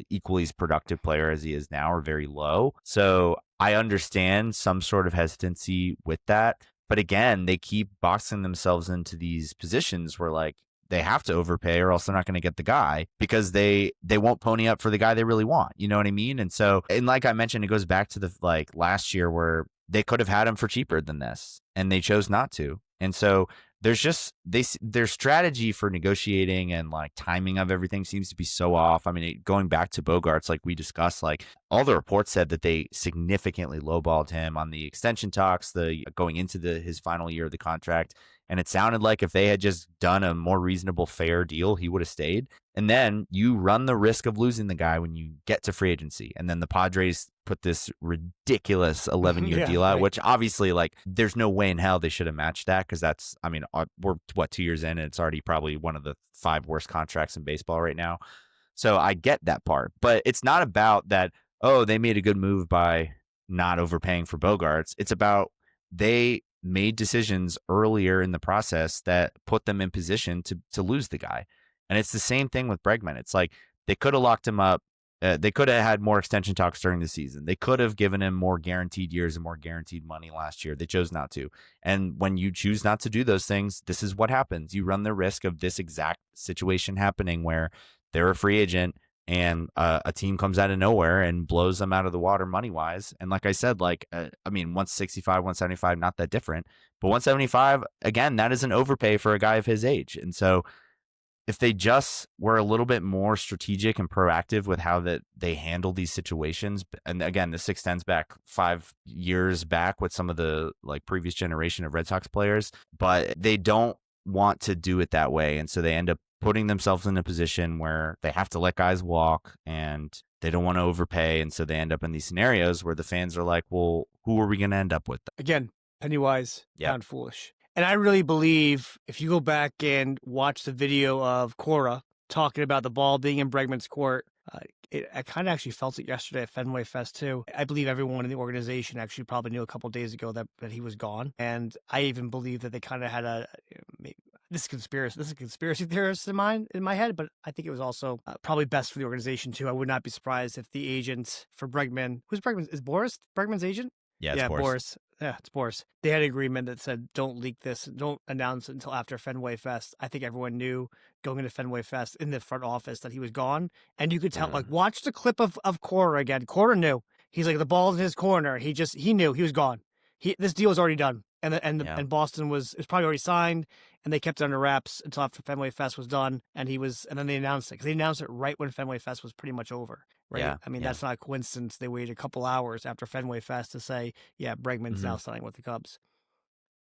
equally as productive player as he is now, are very low. So I understand some sort of hesitancy with that. But again, they keep boxing themselves into these positions where, like, they have to overpay or else they're not going to get the guy, because they won't pony up for the guy they really want. You know what I mean? And so, and like I mentioned, it goes back to the last year where they could have had him for cheaper than this and they chose not to. And so there's just their strategy for negotiating and like timing of everything seems to be so off. I mean, going back to Bogarts, like we discussed, like all the reports said that they significantly lowballed him on the extension talks, going into his final year of the contract. And it sounded like if they had just done a more reasonable, fair deal, he would have stayed. And then you run the risk of losing the guy when you get to free agency. And then the Padres put this ridiculous 11-year deal out, which obviously, like, there's no way in hell they should have matched that, because that's, I mean, we're 2 years in and it's already probably one of the 5 worst contracts in baseball right now. So I get that part. But it's not about that, oh, they made a good move by not overpaying for Bogarts. It's about they made decisions earlier in the process that put them in position to lose the guy. And it's the same thing with Bregman. It's like they could have locked him up. They could have had more extension talks during the season. They could have given him more guaranteed years and more guaranteed money last year. They chose not to. And when you choose not to do those things, this is what happens. You run the risk of this exact situation happening where they're a free agent and a team comes out of nowhere and blows them out of the water money-wise. And like I said, like, I mean, 165, 175, not that different. But 175, again, that is an overpay for a guy of his age. And so if they just were a little bit more strategic and proactive with how that they handle these situations, and again, this extends back 5 years back with some of the like previous generation of Red Sox players, but they don't want to do it that way. And so they end up putting themselves in a position where they have to let guys walk and they don't want to overpay. And so they end up in these scenarios where the fans are like, well, who are we going to end up with? Again, penny wise, pound foolish. And I really believe if you go back and watch the video of Cora talking about the ball being in Bregman's court, I kind of actually felt it yesterday at Fenway Fest too. I believe everyone in the organization actually probably knew a couple of days ago that he was gone. And I even believe that they kind of had this is a conspiracy theorist in my head, but I think it was also probably best for the organization too. I would not be surprised if the agent for Bregman, is Boris Bregman's agent? Yeah, it's Boris. Yeah, it's Boris. They had an agreement that said, don't leak this, don't announce it until after Fenway Fest. I think everyone knew going into Fenway Fest in the front office that he was gone. And you could tell, like, watch the clip of Cora again. Cora knew. He's like, the ball's in his corner. He knew he was gone. This deal was already done. and Boston was probably already signed, and they kept it under wraps until after Fenway Fest was done, and then they announced it because they announced it right when Fenway Fest was pretty much over. Right. Yeah, I mean, that's not a coincidence. They waited a couple hours after Fenway Fest to say, yeah, Bregman's now signing with the Cubs.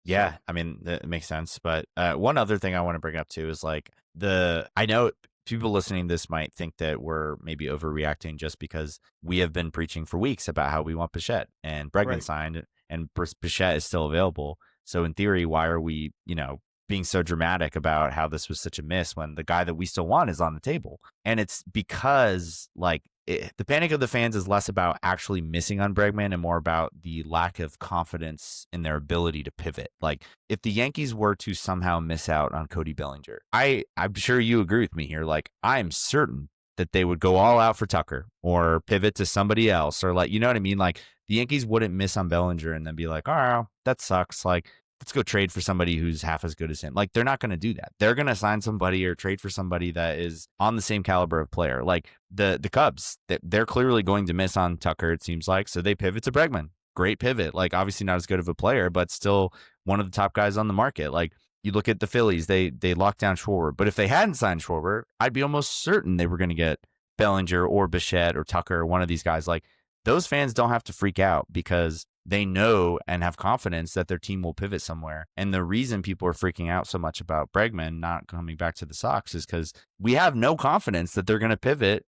Yeah, I mean, that makes sense. But one other thing I want to bring up too is like I know people listening to this might think that we're maybe overreacting just because we have been preaching for weeks about how we want Bichette and Bregman signed and Bichette is still available. So in theory, why are we, being so dramatic about how this was such a miss when the guy that we still want is on the table? And it's because the panic of the fans is less about actually missing on Bregman and more about the lack of confidence in their ability to pivot. Like if the Yankees were to somehow miss out on Cody Bellinger, I'm sure you agree with me here. Like I'm certain that they would go all out for Tucker or pivot to somebody else or you know what I mean? Like the Yankees wouldn't miss on Bellinger and then be like, oh, that sucks. Like, let's go trade for somebody who's half as good as him. Like, they're not going to do that. They're going to sign somebody or trade for somebody that is on the same caliber of player. Like the Cubs, they're clearly going to miss on Tucker, it seems like. So they pivot to Bregman. Great pivot. Like, obviously not as good of a player, but still one of the top guys on the market. Like, you look at the Phillies, they locked down Schwarber. But if they hadn't signed Schwarber, I'd be almost certain they were going to get Bellinger or Bichette or Tucker or one of these guys. Like, those fans don't have to freak out because they know and have confidence that their team will pivot somewhere. And the reason people are freaking out so much about Bregman not coming back to the Sox is because we have no confidence that they're going to pivot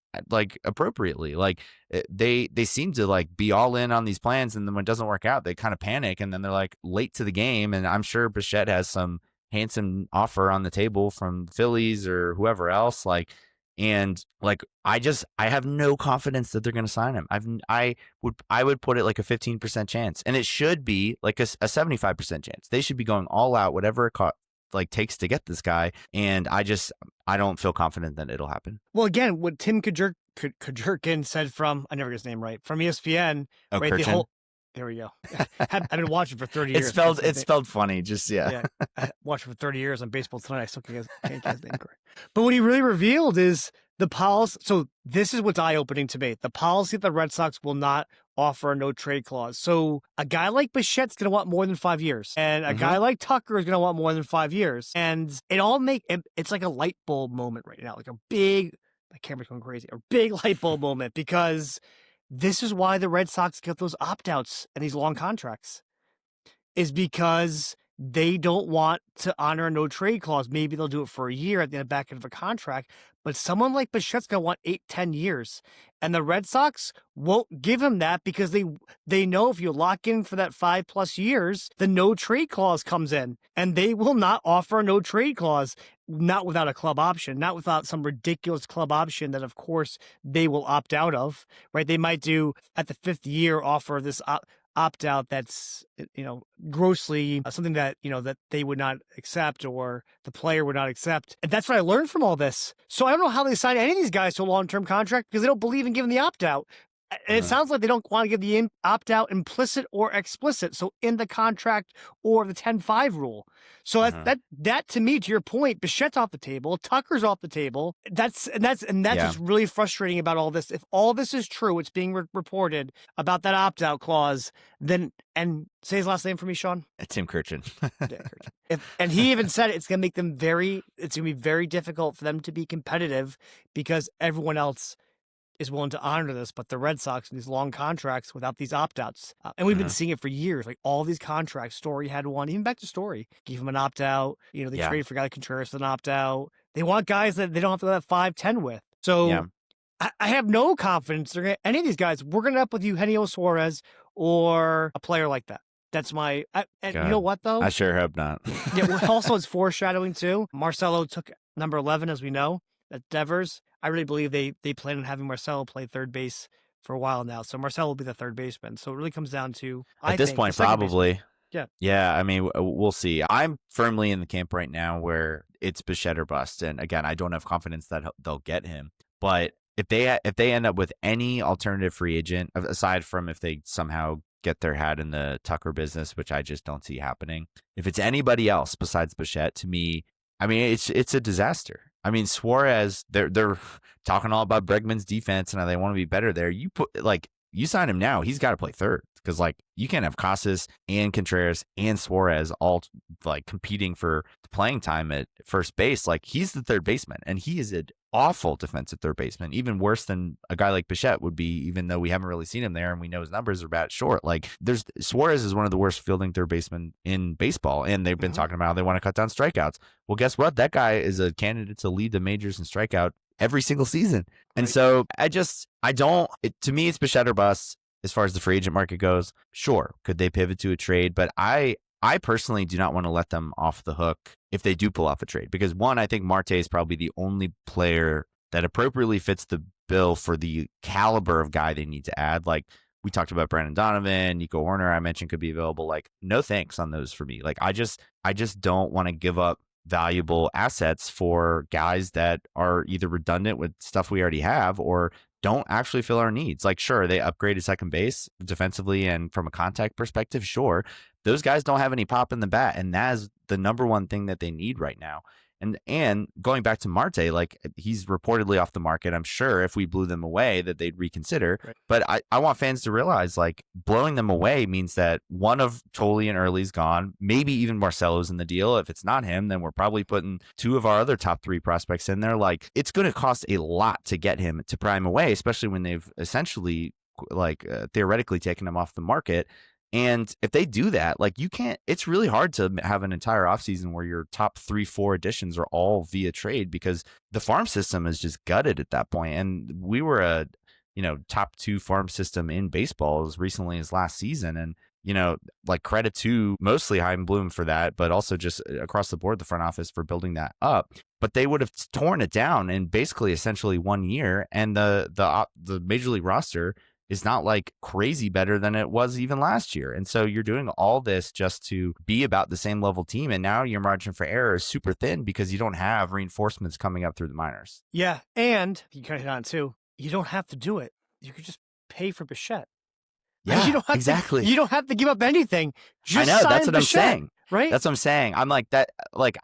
appropriately. Like they seem to be all in on these plans. And then when it doesn't work out, they kind of panic. And then they're late to the game. And I'm sure Bichette has some handsome offer on the table from Phillies or whoever else. And I have no confidence that they're going to sign him. I would put it like a 15% chance, and it should be like a 75% chance. They should be going all out, whatever it takes to get this guy. And I don't feel confident that it'll happen. Well, again, what Tim Kajurkin said I never get his name right, from ESPN, right? There we go. I've been watching for 30 years. It's spelled funny. Just, yeah. I watched for 30 years on Baseball Tonight. I still can't get his name correct. But what he really revealed is the policy. So this is what's eye-opening to me. The policy that the Red Sox will not offer a no-trade clause. So a guy like Bichette's going to want more than 5 years. And a guy like Tucker is going to want more than 5 years. And it's like a light bulb moment right now. Like a big, my camera's going crazy, a big light bulb moment because this is why the Red Sox get those opt-outs and these long contracts, is because they don't want to honor a no-trade clause. Maybe they'll do it for a year at the back end of a contract, but someone like Bichette's going to want 8-10 years. And the Red Sox won't give him that because they know if you lock in for that 5+ years, the no-trade clause comes in, and they will not offer a no-trade clause, not without a club option, not without some ridiculous club option that, of course, they will opt out of, right? They might do at the 5th year offer this opt-out that's, grossly something that, that they would not accept or the player would not accept. And that's what I learned from all this. So I don't know how they sign any of these guys to a long-term contract because they don't believe in giving the opt-out. And it sounds like they don't want to give the opt-out implicit or explicit. So in the contract or the 10-5 rule. So that to me, to your point, Bichette's off the table, Tucker's off the table. That's just really frustrating about all this. If all this is true, it's being reported about that opt-out clause, then, and say his last name for me, Sean. Tim Kirchin. And he even said it's going to make them it's going to be very difficult for them to be competitive because everyone else is willing to honor this, but the Red Sox and these long contracts without these opt-outs. And we've been seeing it for years. Like all these contracts, Story had one, even back to Story, gave him an opt-out. They traded for a guy like Contreras with an opt-out. They want guys that they don't have to let 5-10 with. So I have no confidence they're gonna, any of these guys, we're going to end up with Eugenio Suarez or a player like that. That's my, and you know what though? I sure hope not. Also it's foreshadowing too. Marcelo took number 11, as we know, at Devers. I really believe they plan on having Marcelo play third base for a while now. So Marcelo will be the third baseman. So it really comes down to, at this point, probably. Yeah. Yeah. I mean, we'll see. I'm firmly in the camp right now where it's Bichette or bust. And again, I don't have confidence that they'll get him. But if they end up with any alternative free agent, aside from if they somehow get their hat in the Tucker business, which I just don't see happening, if it's anybody else besides Bichette, to me, I mean, it's a disaster. I mean, Suarez, they're talking all about Bregman's defense and how they want to be better there. you sign him now, he's got to play third because like you can't have Casas and Contreras and Suarez all like competing for playing time at first base. Like he's the third baseman and he is an awful defensive third baseman, even worse than a guy like Bichette would be, even though we haven't really seen him there and we know his numbers are bad short. Like Suarez is one of the worst fielding third basemen in baseball, and they've been talking about how they want to cut down strikeouts. Well, guess what? That guy is a candidate to lead the majors in strikeout every single season. And so to me, it's Bichette or bust as far as the free agent market goes. Sure, could they pivot to a trade? But I personally do not want to let them off the hook if they do pull off a trade, because one, I think Marte is probably the only player that appropriately fits the bill for the caliber of guy they need to add. Like we talked about Brandon Donovan, Nico Warner, I mentioned could be available. Like no thanks on those for me. Like I just don't want to give up valuable assets for guys that are either redundant with stuff we already have or don't actually fill our needs. Like, sure, they upgraded second base defensively and from a contact perspective, sure. Those guys don't have any pop in the bat, and that is the number one thing that they need right now. And going back to Marte, like he's reportedly off the market. I'm sure if we blew them away that they'd reconsider. Right. But I want fans to realize like blowing them away means that one of Tolley and Early's gone. Maybe even Marcelo's in the deal. If it's not him, then we're probably putting two of our other top three prospects in there. Like it's going to cost a lot to get him to prime away, especially when they've essentially theoretically taken him off the market. And if they do that, like it's really hard to have an entire offseason where your top 3-4 additions are all via trade because the farm system is just gutted at that point. And we were a, top 2 farm system in baseball as recently as last season. And, like credit to mostly Chaim Bloom for that, but also just across the board, the front office for building that up. But they would have torn it down in basically essentially 1 year. And the major league roster is not like crazy better than it was even last year. And so you're doing all this just to be about the same level team. And now your margin for error is super thin because you don't have reinforcements coming up through the minors. Yeah. And you kind of hit on too, you don't have to do it. You could just pay for Bichette. Yeah, you don't have exactly. You don't have to give up anything. Just I know. sign That's what Bichette, I'm saying. Right. That's what I'm saying. I'm like that. Like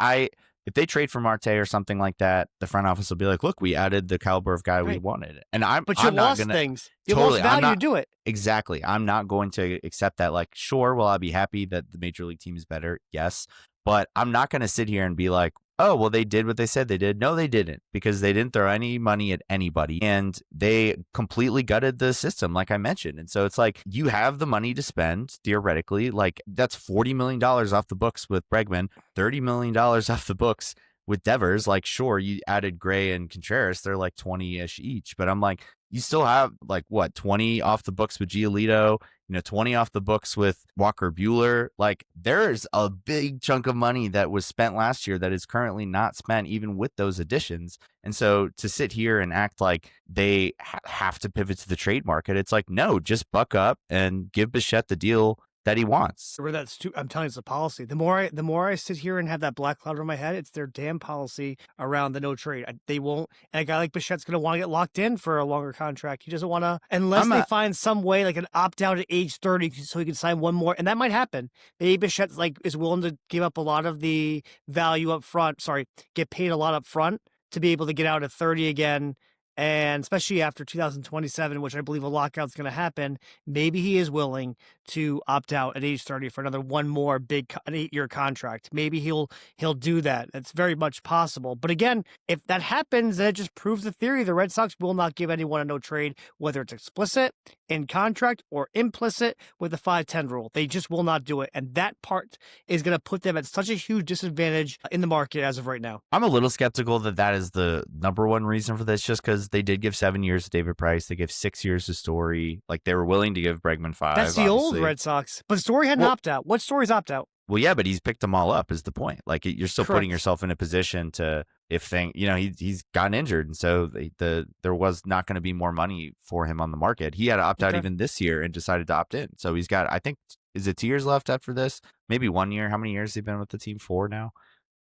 if they trade for Marte or something like that, the front office will be like, look, we added the caliber of guy we wanted. And But you lost things. You totally, lost value to do it. Exactly. I'm not going to accept that. Like, sure, will I be happy that the major league team is better? Yes. But I'm not going to sit here and be like, oh, well, they did what they said they did. No, they didn't, because they didn't throw any money at anybody. And they completely gutted the system, like I mentioned. And so it's like you have the money to spend, theoretically. Like that's $40 million off the books with Bregman, $30 million off the books with Devers. Like, sure, you added Gray and Contreras. They're like 20-ish each. But I'm like, you still have like, what, 20 off the books with Giolito, 20 off the books with Walker Buehler. Like, there's a big chunk of money that was spent last year that is currently not spent even with those additions. And so to sit here and act like they have to pivot to the trade market, it's like, no, just buck up and give Bichette the deal that he wants. I'm telling you, it's a policy. The more I sit here and have that black cloud over my head, it's their damn policy around the no trade. They won't. And a guy like Bichette's going to want to get locked in for a longer contract. He doesn't want to, unless they find some way, like an opt out at age 30, so he can sign one more. And that might happen. Maybe Bichette is willing to give up a lot of the value up front. Sorry, get paid a lot up front to be able to get out at 30 again. And especially after 2027, which I believe a lockout's going to happen, maybe he is willing to opt out at age 30 for another one more big an 8-year contract. Maybe he'll do that. It's very much possible. But again, if that happens, then it just proves the theory. The Red Sox will not give anyone a no trade, whether it's explicit in contract or implicit with the 5-10 rule. They just will not do it. And that part is going to put them at such a huge disadvantage in the market as of right now. I'm a little skeptical that is the number one reason for this, just because they did give 7 years to David Price. They gave 6 years to Story. Like, they were willing to give Bregman 5. That's the old Red Sox. But Story had an opt-out. What Story's opt-out? Well, yeah, but he's picked them all up is the point. Like, you're still Correct. Putting yourself in a position to, he's gotten injured. And so there was not going to be more money for him on the market. He had to opt out even this year and decided to opt in. So he's got, I think, is it 2 years left after this? Maybe 1 year. How many years has he been with the team? 4 now?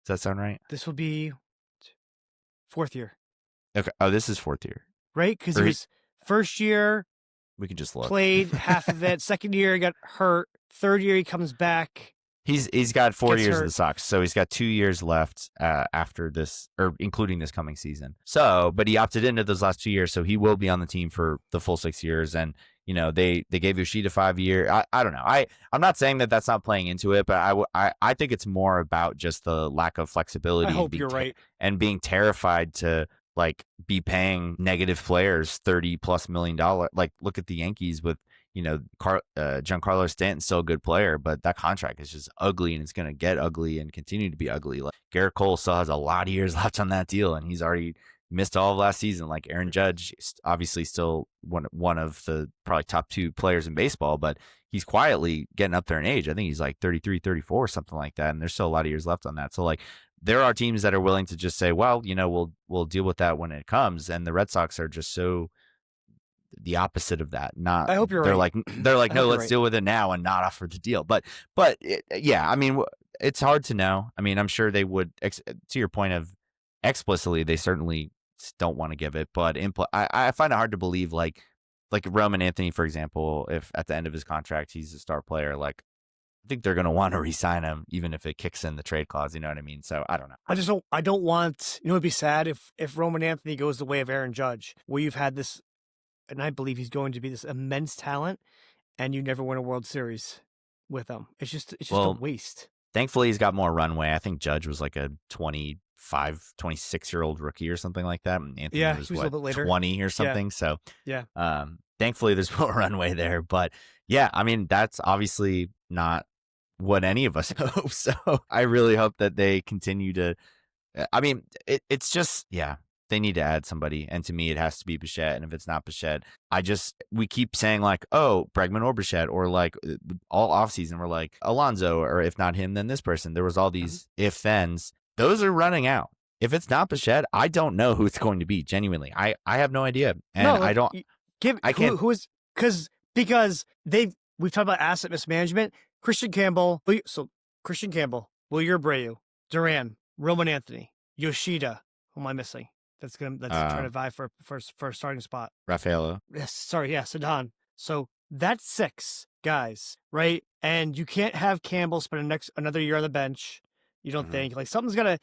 Does that sound right? This will be 4th year. Okay. Oh, this is 4th year. Right? Because it was first year, we can just look. Played half of it. Second year, he got hurt. Third year, he comes back. He's got 4 years hurt. of the Sox, so he's got 2 years left after this, or including this coming season. So, but he opted into those last 2 years, so he will be on the team for the full 6 years. And they gave Yoshida 5 year. I don't know. I'm not saying that that's not playing into it, but I think it's more about just the lack of flexibility. I hope you're right. And being terrified to like be paying negative players $30+ million. Like look at the Yankees with Giancarlo Stanton's still a good player, but that contract is just ugly, and it's going to get ugly and continue to be ugly. Like Garrett Cole still has a lot of years left on that deal, and he's already missed all of last season. Like Aaron Judge, obviously still one of the probably top 2 players in baseball, but he's quietly getting up there in age. I think he's like 33, 34, something like that, and there's still a lot of years left on that. So like there are teams that are willing to just say, well, we'll deal with that when it comes, and the Red Sox are just so the opposite of that. Not, I hope you're they're right. They're like, no, let's right. deal with it now and not offer the deal. But yeah, I mean, it's hard to know. I mean, I'm sure they would, to your point of explicitly, they certainly don't want to give it, but I find it hard to believe like Roman Anthony, for example, if at the end of his contract, he's a star player, like I think they're going to want to re-sign him, even if it kicks in the trade clause. You know what I mean? So I don't know. I don't want, it'd be sad if Roman Anthony goes the way of Aaron Judge, where you've had this, and I believe he's going to be this immense talent, and you never win a World Series with him. It's just a waste. Thankfully, he's got more runway. I think Judge was like a 26-year-old rookie or something like that. And Anthony was a little bit later. 20 or something. Yeah. So yeah. Thankfully, there's more runway there. But yeah, I mean, that's obviously not what any of us hope. So I really hope that they continue to. I mean, it's just, yeah, they need to add somebody. And to me, it has to be Bichette. And if it's not Bichette, we keep saying like, oh, Bregman or Bichette, or like all offseason, we're like Alonso, or if not him, then this person. There was all these if-thens. Those are running out. If it's not Bichette, I don't know who it's going to be. Genuinely, I have no idea. And I don't. Because we've talked about asset mismanagement. Christian Campbell, Wilyer Abreu, Duran, Roman Anthony, Yoshida. Who am I missing? That's trying to vie for a starting spot. Rafaela. Yes, Sadan. So that's 6 guys, right? And you can't have Campbell spend another year on the bench. You don't think like something's got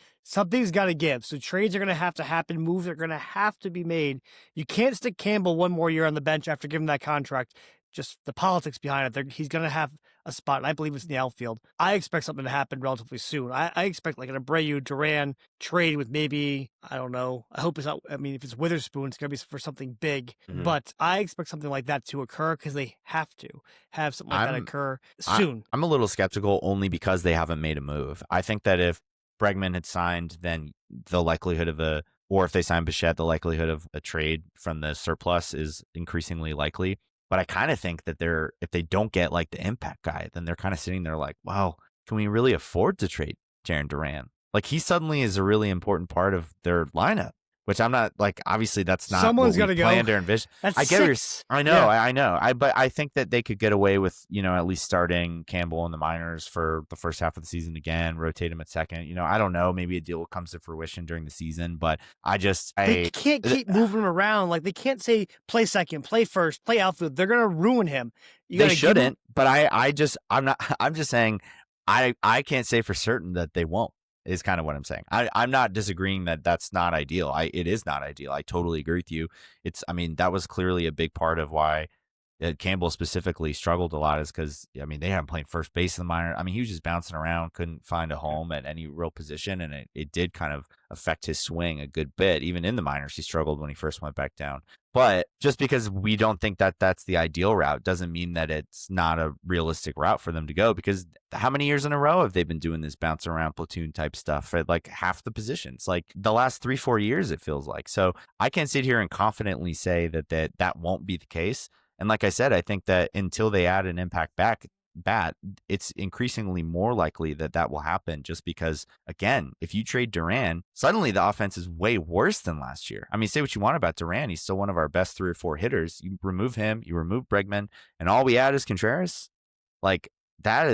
to give. So trades are going to have to happen. Moves are going to have to be made. You can't stick Campbell one more year on the bench after giving that contract. Just the politics behind it. He's going to have a spot, and I believe it's in the outfield. I expect something to happen relatively soon. I expect like an Abreu Duran trade with maybe, I don't know. I hope it's not. I mean, if it's Witherspoon, it's going to be for something big. But I expect something like that to occur because they have to have something like that occur soon. I'm a little skeptical only because they haven't made a move. I think that if Bregman had signed, then the likelihood or if they sign Bichette, the likelihood of a trade from the surplus is increasingly likely. But I kind of think that if they don't get like the impact guy, then they're kind of sitting there like, wow, can we really afford to trade Jarren Duran? Like he suddenly is a really important part of their lineup, which I'm not like, obviously that's not someone's what we planned or envisioned. I get it. I know. Yeah. I know. But I think that they could get away with, at least starting Campbell in the minors for the first half of the season again, rotate him at second. I don't know. Maybe a deal comes to fruition during the season, but they can't keep moving him around. Like they can't say play second, play first, play outfield. They're going to ruin him. They shouldn't, but I'm just saying I can't say for certain that they won't. Is kind of what I'm saying. I'm not disagreeing that that's not ideal. It is not ideal. I totally agree with you. That was clearly a big part of why Campbell specifically struggled a lot is because, they had him playing first base in the minor. He was just bouncing around, couldn't find a home at any real position. And it did kind of affect his swing a good bit. Even in the minors, he struggled when he first went back down. But just because we don't think that that's the ideal route doesn't mean that it's not a realistic route for them to go, because how many years in a row have they been doing this bounce around platoon type stuff at like half the positions? Like the last 3-4 years, it feels like. So I can't sit here and confidently say that won't be the case. And like I said, I think that until they add an impact bat, it's increasingly more likely that will happen, just because, again, if you trade Duran, suddenly the offense is way worse than last year. Say what you want about Duran, he's still one of our best 3 or 4 hitters. You remove him, you remove Bregman, and all we add is Contreras. Like that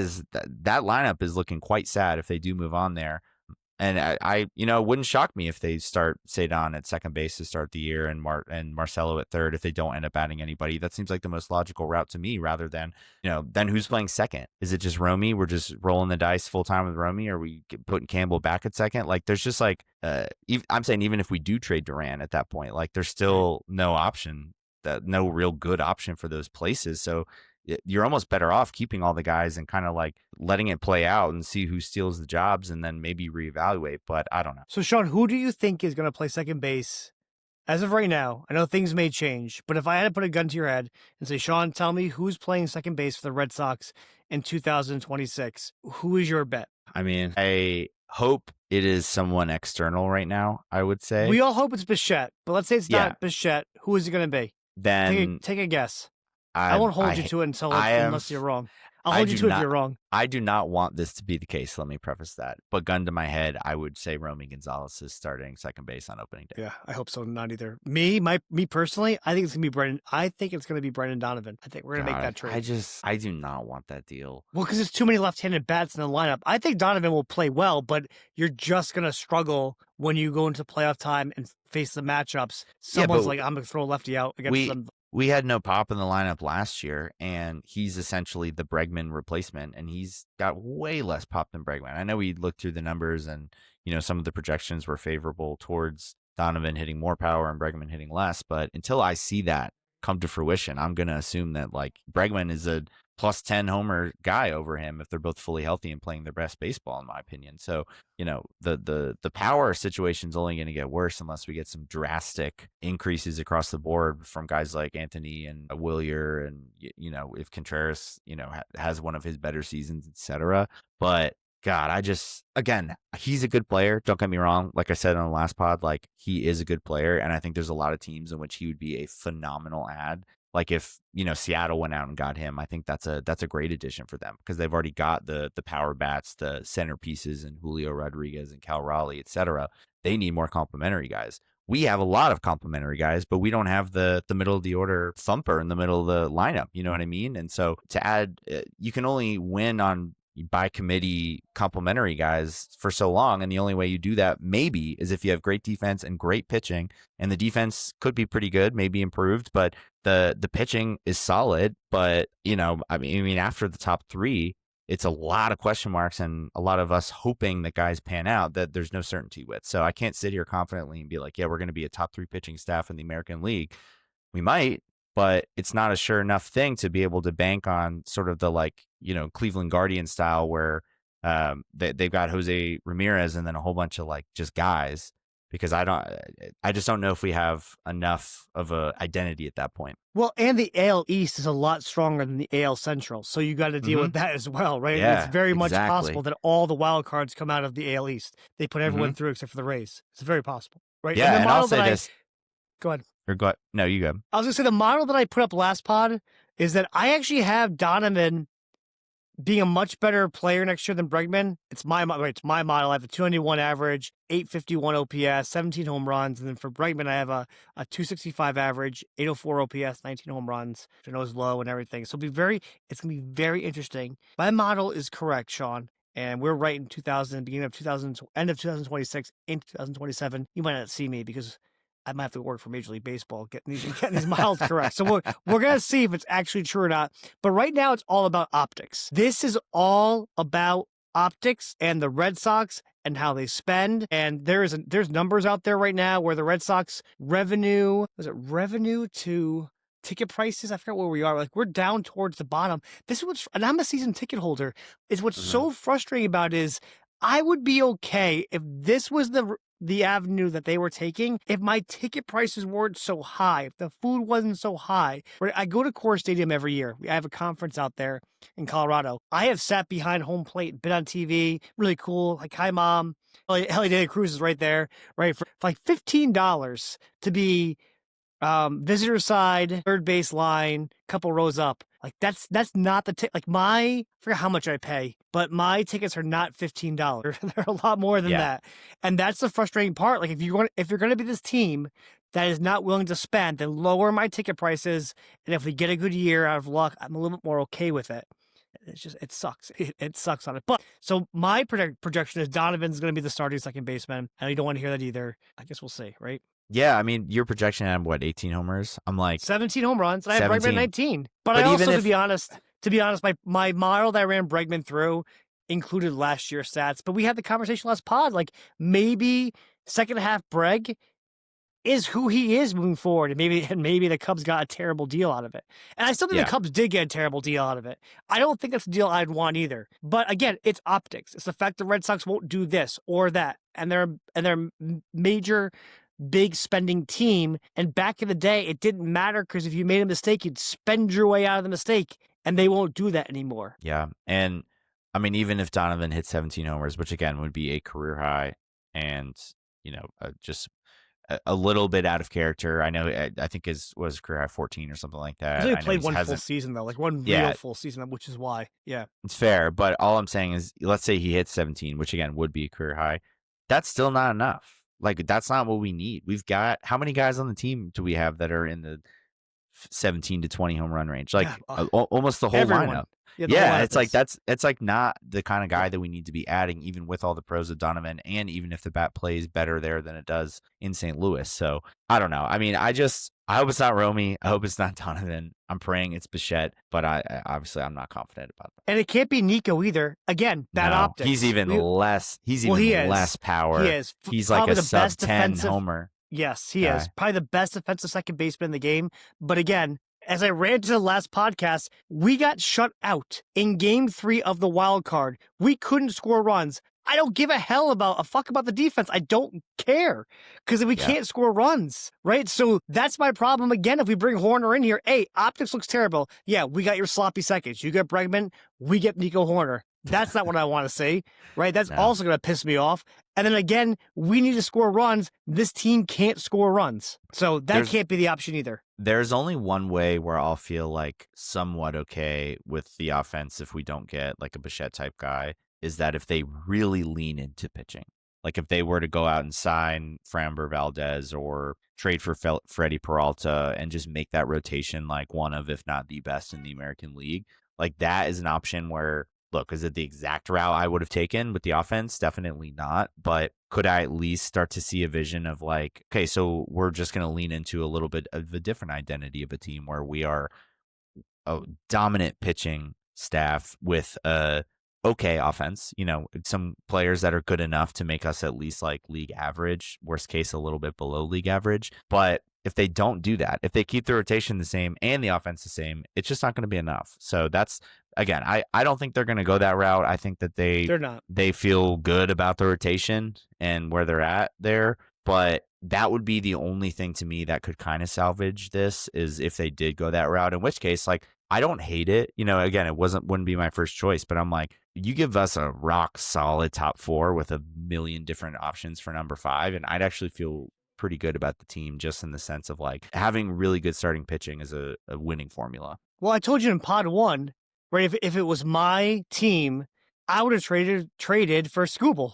lineup is looking quite sad if they do move on there. And I it wouldn't shock me if they start Cedon at second base to start the year and Marcelo at third if they don't end up adding anybody. That seems like the most logical route to me, rather than, then who's playing second? Is it just Romy? We're just rolling the dice full time with Romy? Or are we putting Campbell back at second? Like there's just like, I'm saying even if we do trade Duran at that point, like there's still no option no real good option for those places. So you're almost better off keeping all the guys and kind of like letting it play out and see who steals the jobs and then maybe reevaluate. But I don't know. So, Sean, who do you think is going to play second base as of right now? I know things may change, but if I had to put a gun to your head and say, Sean, tell me who's playing second base for the Red Sox in 2026, who is your bet? I mean, I hope it is someone external right now, I would say. We all hope it's Bichette, but let's say it's not Bichette. Who is it going to be? Then take a guess. I won't hold you to it unless you're wrong. I'll hold you to it if you're wrong. I do not want this to be the case. Let me preface that. But gun to my head, I would say Romy Gonzalez is starting second base on opening day. Yeah, I hope so. Not either. Me personally, I think it's gonna be Brendan. I think it's gonna be Brendan Donovan. I think we're gonna make that trade. I do not want that deal. Well, because there's too many left-handed bats in the lineup. I think Donovan will play well, but you're just gonna struggle when you go into playoff time and face the matchups. Someone's like, I'm gonna throw a lefty out against them. We had no Pop in the lineup last year, and he's essentially the Bregman replacement, and he's got way less Pop than Bregman. I know we looked through the numbers, and some of the projections were favorable towards Donovan hitting more power and Bregman hitting less, but until I see that come to fruition, I'm going to assume that like Bregman is a plus 10 homer guy over him if they're both fully healthy and playing their best baseball, in my opinion. So, the power situation is only going to get worse unless we get some drastic increases across the board from guys like Anthony and Willier, and, if Contreras, has one of his better seasons, etc. But God, again, he's a good player. Don't get me wrong. Like I said on the last pod, like he is a good player. And I think there's a lot of teams in which he would be a phenomenal ad. Like if, Seattle went out and got him, I think that's a great addition for them because they've already got the power bats, the centerpieces, and Julio Rodriguez and Cal Raleigh, etc. They need more complimentary guys. We have a lot of complimentary guys, but we don't have the middle of the order thumper in the middle of the lineup. You know what I mean? And so to add, you can only win on by committee complimentary guys for so long. And the only way you do that maybe is if you have great defense and great pitching, and the defense could be pretty good, maybe improved, but the pitching is solid. But, I mean, after the top three, it's a lot of question marks and a lot of us hoping that guys pan out that there's no certainty with. So I can't sit here confidently and be like, yeah, we're going to be a top three pitching staff in the American League. We might, but it's not a sure enough thing to be able to bank on sort of the Cleveland Guardian style where they've got Jose Ramirez and then a whole bunch of just guys, because I just don't know if we have enough of a identity at that point. Well, and the AL East is a lot stronger than the AL Central, so you got to deal with that as well, right? Yeah, it's very much possible that all the wild cards come out of the AL East. They put everyone through except for the Rays. It's very possible, right? Yeah, and I'll say this. Go ahead. Or go ahead. No, you go. I was going to say the model that I put up last pod is that I actually have Donovan being a much better player next year than Bregman. It's my model. I have a 291 average, 851 OPS, 17 home runs. And then for Bregman, I have a 265 average, 804 OPS, 19 home runs, which I know is low and everything. So it's going to be very interesting. My model is correct, Sean. And we're right in beginning of 2000, end of 2026, into 2027. You might not see me because I might have to work for Major League Baseball getting these models correct. So we're going to see if it's actually true or not. But right now, it's all about optics. This is all about optics and the Red Sox and how they spend. And there's numbers out there right now where the Red Sox revenue to ticket prices, I forget where we are. We're down towards the bottom. This is and I'm a season ticket holder. Is what's so frustrating about it is I would be okay if this was the avenue that they were taking, if my ticket prices weren't so high, if the food wasn't so high. Right? I go to Coors Stadium every year. I have a conference out there in Colorado. I have sat behind home plate, been on TV, really cool. Like, hi, Mom. Helly Day Cruz is right there, right? For like $15 to be visitor side, third base line, couple rows up. Like that's not the ticket. I forget how much I pay, but my tickets are not $15. They're a lot more than that. And that's the frustrating part. Like if you're going to be this team that is not willing to spend, then lower my ticket prices. And if we get a good year out of luck, I'm a little bit more okay with it. It's just, it sucks. It sucks on it. But so my projection is Donovan's going to be the starting second baseman. And you don't want to hear that either. I guess we'll see, right? Yeah, I mean, your projection had 18 homers? I'm like 17 home runs, and I have Bregman 19. But I also, to be honest, my model that I ran Bregman through included last year's stats. But we had the conversation last pod, maybe second half Breg is who he is moving forward. And maybe the Cubs got a terrible deal out of it. And I still think Yeah. the Cubs did get a terrible deal out of it. I don't think that's a deal I'd want either. But again, it's optics. It's the fact the Red Sox won't do this or that. And they're major big spending team. And back in the day, it didn't matter because if you made a mistake, you'd spend your way out of the mistake. And they won't do that anymore. Yeah. And I mean, even if Donovan hit 17 homers, which again would be a career high and, just a little bit out of character. I know, I think was career high 14 or something like that. He's only I know played he one full hasn't- season, though, like one Yeah. real full season, which is why. Yeah. It's fair. But all I'm saying is, let's say he hits 17, which again would be a career high. That's still not enough. Like, that's not what we need. We've got, how many guys on the team do we have that are in the 17 to 20 home run range? Like, almost the whole everyone. lineup. Yeah, the Yeah, whole it's like lineup it's like not the kind of guy that we need to be adding, even with all the pros of Donovan, and even if the bat plays better there than it does in St. Louis. So I don't know. I mean, I hope it's not Romy. I hope it's not Donovan. I'm praying it's Bichette, but I obviously I'm not confident about that. And it can't be Nico either. Again, bad No, optics. he's even less. He's Well, even he is. less power. He is. He's like Probably a the sub best 10 defensive- homer. Yes, he guy. is. Probably the best defensive second baseman in the game. But again, as I ran to the last podcast, we got shut out in game 3 of the wild card. We couldn't score runs. I don't give a fuck about the defense. I don't care because we can't score runs, right? So that's my problem. Again, if we bring Horner in here, hey, optics looks terrible. Yeah, we got your sloppy seconds. You get Bregman, we get Nico Horner. That's not what I want to see, right? That's also going to piss me off. And then again, we need to score runs. This team can't score runs. So that can't be the option either. There's only one way where I'll feel like somewhat okay with the offense if we don't get like a Bichette type guy, is that if they really lean into pitching. Like if they were to go out and sign Framber Valdez or trade for Freddie Peralta and just make that rotation like one of, if not the best in the American League, like that is an option where, look, is it the exact route I would have taken with the offense? Definitely not. But could I at least start to see a vision of like, okay, so we're just going to lean into a little bit of a different identity of a team where we are a dominant pitching staff with a okay offense, some players that are good enough to make us at least like league average, worst case, a little bit below league average. But if they don't do that, if they keep the rotation the same and the offense the same, it's just not going to be enough. So that's, again, I don't think they're going to go that route. I think that They're not. they feel good about the rotation and where they're at there. But that would be the only thing to me that could kind of salvage this, is if they did go that route, in which case, like, I don't hate it. Again, it wouldn't be my first choice, but I'm like, you give us a rock solid top 4 with a million different options for number 5, and I'd actually feel pretty good about the team, just in the sense of like having really good starting pitching is a winning formula. Well, I told you in pod 1, right? If it was my team, I would have traded for Skubal.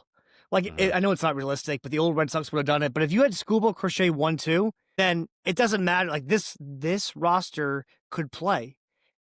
Like, I know it's not realistic, but the old Red Sox would have done it. But if you had Skubal, Crochet 1-2, then it doesn't matter. Like this roster could play,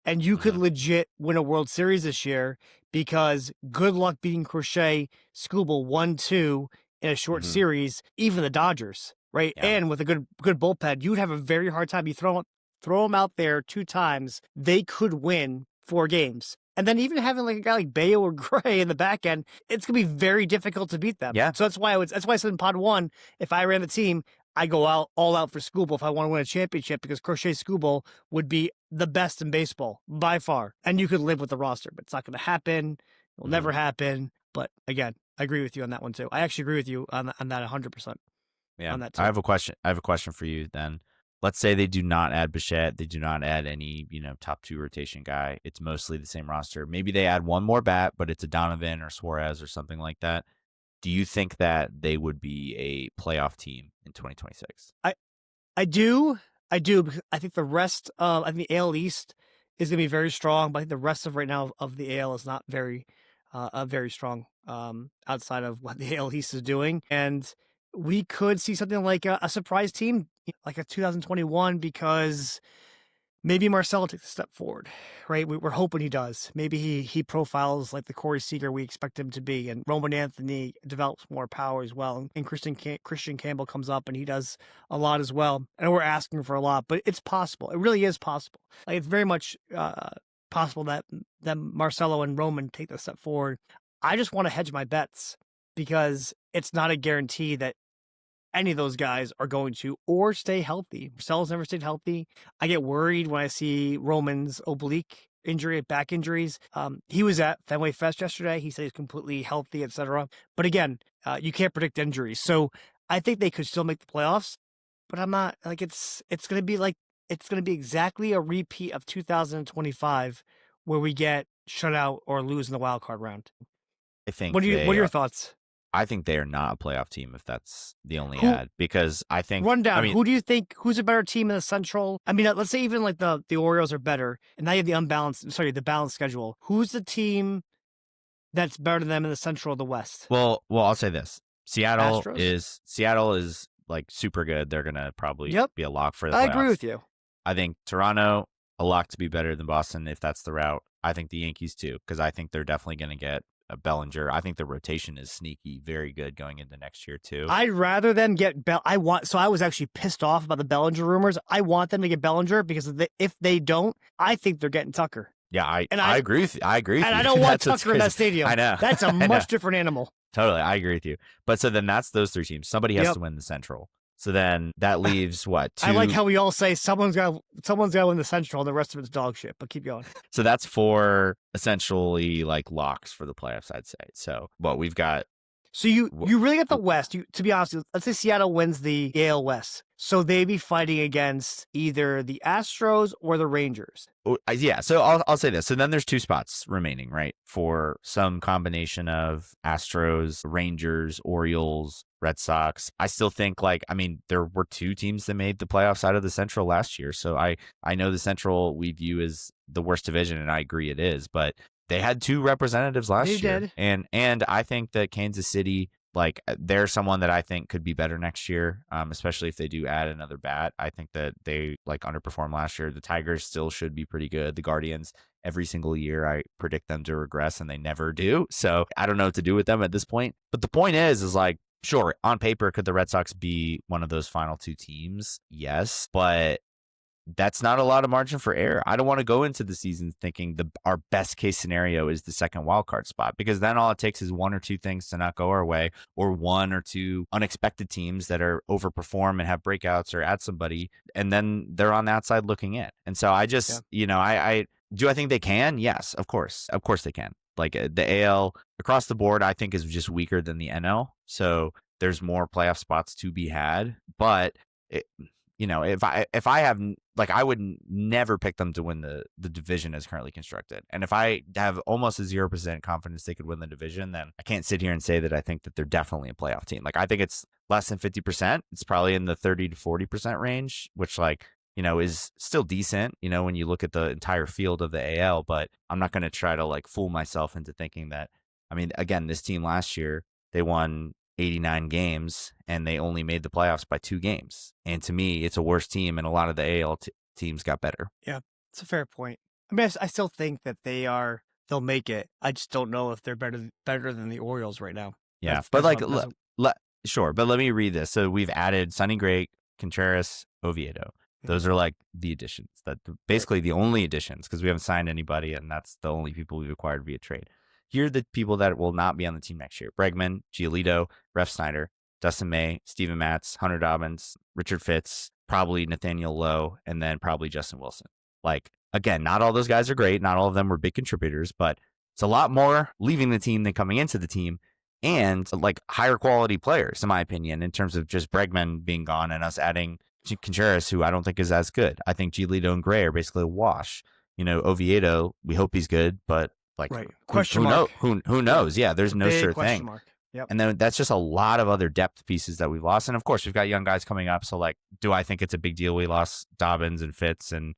and you could legit win a World Series this year, because good luck beating Crochet, Skubal 1-2 in a short series, even the Dodgers, right? Yeah. And with a good bullpen, you'd have a very hard time. You throw them out there 2 times, they could win 4 games. And then even having like a guy like Bayo or Gray in the back end, it's gonna be very difficult to beat them. Yeah. So that's why I said in pod 1, if I ran the team, I go all out for Skubal if I want to win a championship, because Crochet Skubal would be the best in baseball by far. And you could live with the roster, but it's not going to happen. It will never happen. But again, I agree with you on that one too. I actually agree with you on that 100%. Yeah. On that too. I have a question for you then. Let's say they do not add Bichette. They do not add any, top 2 rotation guy. It's mostly the same roster. Maybe they add one more bat, but it's a Donovan or Suarez or something like that. Do you think that they would be a playoff team in 2026? I do. Because I think the rest of, I think the AL East is going to be very strong, but I think the rest of right now of the AL is not very strong outside of what the AL East is doing. And we could see something like a surprise team, like a 2021, because maybe Marcelo takes a step forward, right? We're hoping he does. Maybe he profiles like the Corey Seager we expect him to be, and Roman Anthony develops more power as well. And Christian Campbell comes up and he does a lot as well. And we're asking for a lot, but it's possible. It really is possible. Like, it's very much possible that Marcelo and Roman take the step forward. I just want to hedge my bets, because it's not a guarantee that any of those guys are going to or stay healthy. Marcelo's never stayed healthy. I get worried when I see Roman's oblique injury, back injuries. He was at Fenway Fest yesterday. He said he's completely healthy, etc. But again, you can't predict injuries. So I think they could still make the playoffs, but I'm not like it's going to be exactly a repeat of 2025 where we get shut out or lose in the wild card round. I think What are your thoughts? I think they are not a playoff team if that's the only Who- ad, because I think Rundown. I mean, Who do you think? Who's a better team in the Central? I mean, let's say even like the Orioles are better, and now you have the balanced schedule. Who's the team that's better than them in the Central or the West? well, I'll say this: Seattle Astros? is like super good. They're gonna probably Yep. be a lock for the playoffs. I agree with you. I think Toronto a lock to be better than Boston if that's the route. I think the Yankees too, because I think they're definitely going to get a Bellinger. I think the rotation is sneaky, very good going into next year too. I'd rather them get I was actually pissed off about the Bellinger rumors. I want them to get Bellinger because if they don't, I think they're getting Tucker. Yeah, I agree with you. I agree with And you. I don't want That's what's Tucker in that crazy. stadium. I know. That's a I know. much different animal. Totally, I agree with you. But so then that's those three teams. Somebody has Yep. to win the Central. So then that leaves what? I like how we all say someone's got to win the Central, and the rest of it's dog shit. But keep going. So that's four essentially like locks for the playoffs, I'd say. So what we've got. So you really get the West. To be honest, let's say Seattle wins the AL West, so they'd be fighting against either the Astros or the Rangers. Yeah, so I'll say this. So then there's two spots remaining, right, for some combination of Astros, Rangers, Orioles, Red Sox. I still think there were two teams that made the playoffs out of the Central last year. So I know the Central we view as the worst division, and I agree it is, but they had two representatives last year. Did. And I think that Kansas City, they're someone that I think could be better next year, especially if they do add another bat. I think that they underperformed last year. The Tigers still should be pretty good. The Guardians, every single year, I predict them to regress, and they never do. So I don't know what to do with them at this point. But the point is sure, on paper, could the Red Sox be one of those final two teams? Yes, but that's not a lot of margin for error. I don't want to go into the season thinking our best case scenario is the second wild card spot, because then all it takes is one or two things to not go our way, or one or two unexpected teams that are overperform and have breakouts or add somebody, and then they're on the outside looking in. And so I just, I think they can? Yes, of course they can. The AL across the board, I think, is just weaker than the NL. So there's more playoff spots to be had, but if I have I would never pick them to win the division as currently constructed. And if I have almost a 0% confidence they could win the division, then I can't sit here and say that I think that they're definitely a playoff team. I think it's less than 50%. It's probably in the 30 to 40% range, which is still decent, when you look at the entire field of the AL, but I'm not going to try to fool myself into thinking that, again, this team last year, they won 89 games and they only made the playoffs by 2 games. And to me, it's a worse team, and a lot of the AL teams got better. Yeah, it's a fair point. I still think that they'll make it. I just don't know if they're better than the Orioles right now. Yeah, sure. But let me read this. So we've added Sonny Gray, Contreras, Oviedo. Those are the additions, basically the only additions, because we haven't signed anybody, and that's the only people we've acquired via trade. Here are the people that will not be on the team next year: Bregman, Giolito, Ref Snyder, Dustin May, Steven Matz, Hunter Dobbins, Richard Fitz, probably Nathaniel Lowe, and then probably Justin Wilson. Again, not all those guys are great. Not all of them were big contributors, but it's a lot more leaving the team than coming into the team, and higher quality players, in my opinion, in terms of just Bregman being gone and us adding Contreras, who I don't think is as good. I think Giolito and Gray are basically a wash. Oviedo, we hope he's good, but right. Question mark. Who knows? Yeah, there's no sure thing. Mark. Yep. And then that's just a lot of other depth pieces that we've lost. And of course, we've got young guys coming up. So do I think it's a big deal we lost Dobbins and Fitz and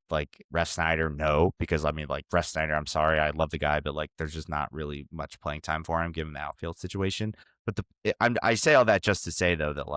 Ref Snyder? No, because Ref Snyder, I'm sorry, I love the guy, but there's just not really much playing time for him given the outfield situation. But I say all that just to say though that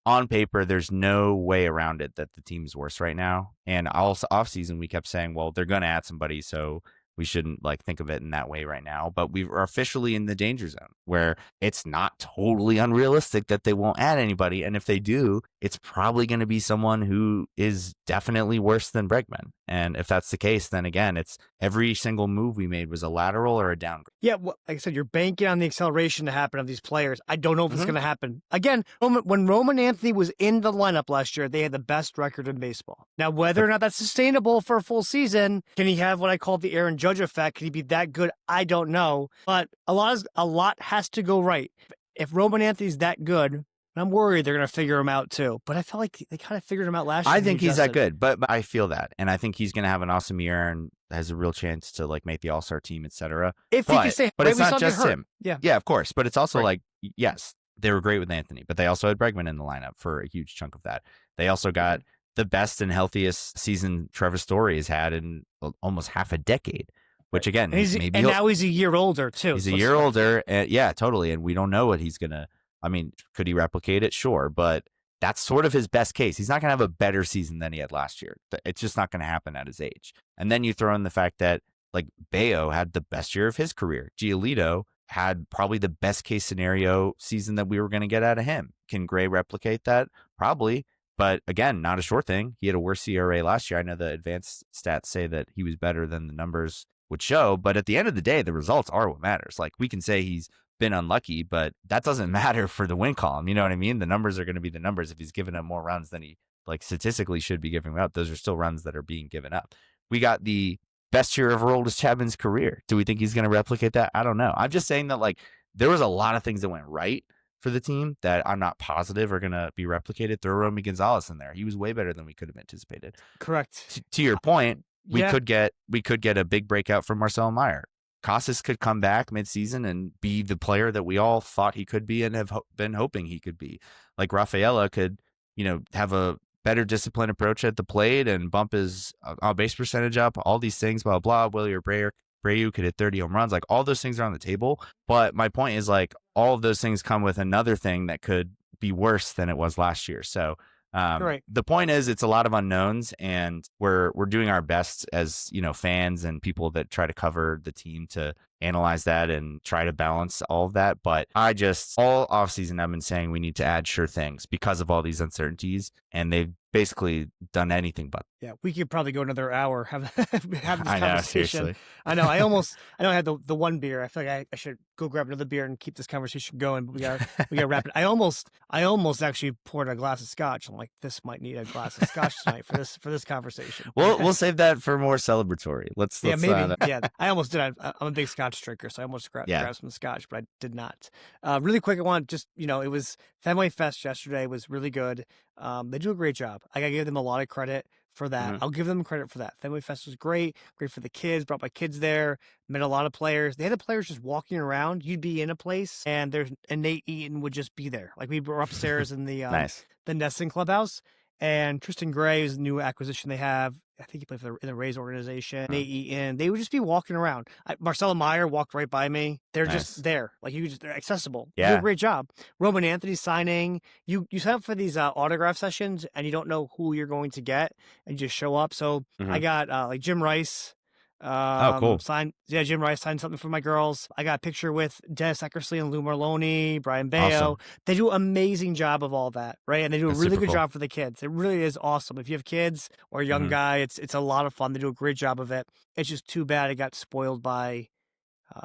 on paper, there's no way around it that the team's worse right now. And also off season, we kept saying, well, they're going to add somebody, so we shouldn't like think of it in that way right now, but we are officially in the danger zone where it's not totally unrealistic that they won't add anybody. And if they do, it's probably going to be someone who is definitely worse than Bregman. And if that's the case, then again, it's every single move we made was a lateral or a downgrade. Yeah, well, like I said, you're banking on the acceleration to happen of these players. I don't know if it's going to happen. Again, when Roman Anthony was in the lineup last year, they had the best record in baseball. Now, whether or not that's sustainable for a full season, can he have what I call the Aaron Judge effect? Can he be that good? I don't know. But a lot has to go right. If Roman Anthony's that good, I'm worried they're going to figure him out too. But I felt like they kind of figured him out last year. I think he's that good, but I feel that. And I think he's going to have an awesome year and has a real chance to like make the All-Star team, etc. If he can stay, but it's not just him. Yeah, of course. But it's also like, yes, they were great with Anthony, but they also had Bregman in the lineup for a huge chunk of that. They also got the best and healthiest season Trevor Story has had in almost half a decade. Which again, and now he's a year older too. He's a year older, and yeah, totally. And we don't know what he's gonna. I mean, could he replicate it? Sure, but that's sort of his best case. He's not gonna have a better season than he had last year. It's just not gonna happen at his age. And then you throw in the fact that like Bayo had the best year of his career. Giolito had probably the best case scenario season that we were gonna get out of him. Can Gray replicate that? Probably. But again, not a sure thing. He had a worse ERA last year. I know the advanced stats say that he was better than the numbers would show, but at the end of the day, the results are what matters. Like we can say he's been unlucky, but that doesn't matter for the win column. You know what I mean? The numbers are going to be the numbers. If he's given up more runs than he like statistically should be giving up, those are still runs that are being given up. We got the best year of Aroldis Chapman's career. Do we think he's going to replicate that? I don't know. I'm just saying that like there was a lot of things that went right for the team that I'm not positive are going to be replicated. Throw Romy Gonzalez in there. He was way better than we could have anticipated. Correct. To your point, we could get a big breakout from Marcelo Meyer. Casas could come back midseason and be the player that we all thought he could be and have been hoping he could be. Like Rafaela could, have a better disciplined approach at the plate and bump his base percentage up. All these things, blah blah. Willie Abreu could hit 30 home runs. Like all those things are on the table. But my point is like all of those things come with another thing that could be worse than it was last year. So. The point is it's a lot of unknowns and we're doing our best as, fans and people that try to cover the team to analyze that and try to balance all of that. But all offseason, I've been saying we need to add sure things because of all these uncertainties and they've basically done anything but. Yeah, we could probably go another hour have this conversation. I know, seriously. I know. I had the one beer. I feel like I should go grab another beer and keep this conversation going. But we got to wrap it. I almost actually poured a glass of scotch. I'm like, this might need a glass of scotch tonight for this conversation. We'll save that for more celebratory. Let's maybe. Yeah, I almost did. I'm a big scotch drinker, so I almost grabbed some scotch, but I did not. Really quick, I want it was Fenway Fest yesterday. It was really good. They do a great job. I gotta give them a lot of credit for that. I'll give them credit for that. Fenway Fest was great for the kids. Brought my kids there. Met a lot of players. They had the players just walking around. You'd be in a place, and Nate Eaton would just be there. Like we were upstairs in the nice. The Nesson clubhouse, and Tristan Gray is a new acquisition they have. I think he played in the Rays organization. Nate Eaton. They would just be walking around. Marcelo Meyer walked right by me. They're just there. Like they're accessible. Yeah. They do a great job. Roman Anthony signing. You sign up for these autograph sessions and you don't know who you're going to get and you just show up. So I got like Jim Rice. Cool. Jim Rice signed something for my girls. I got a picture with Dennis Eckersley and Lou Merloni, Brian Bayo. Awesome. They do an amazing job of all that, right? And they do a really good cool. job for the kids. It really is awesome. If you have kids or a young guy, it's a lot of fun. They do a great job of it. It's just too bad it got spoiled by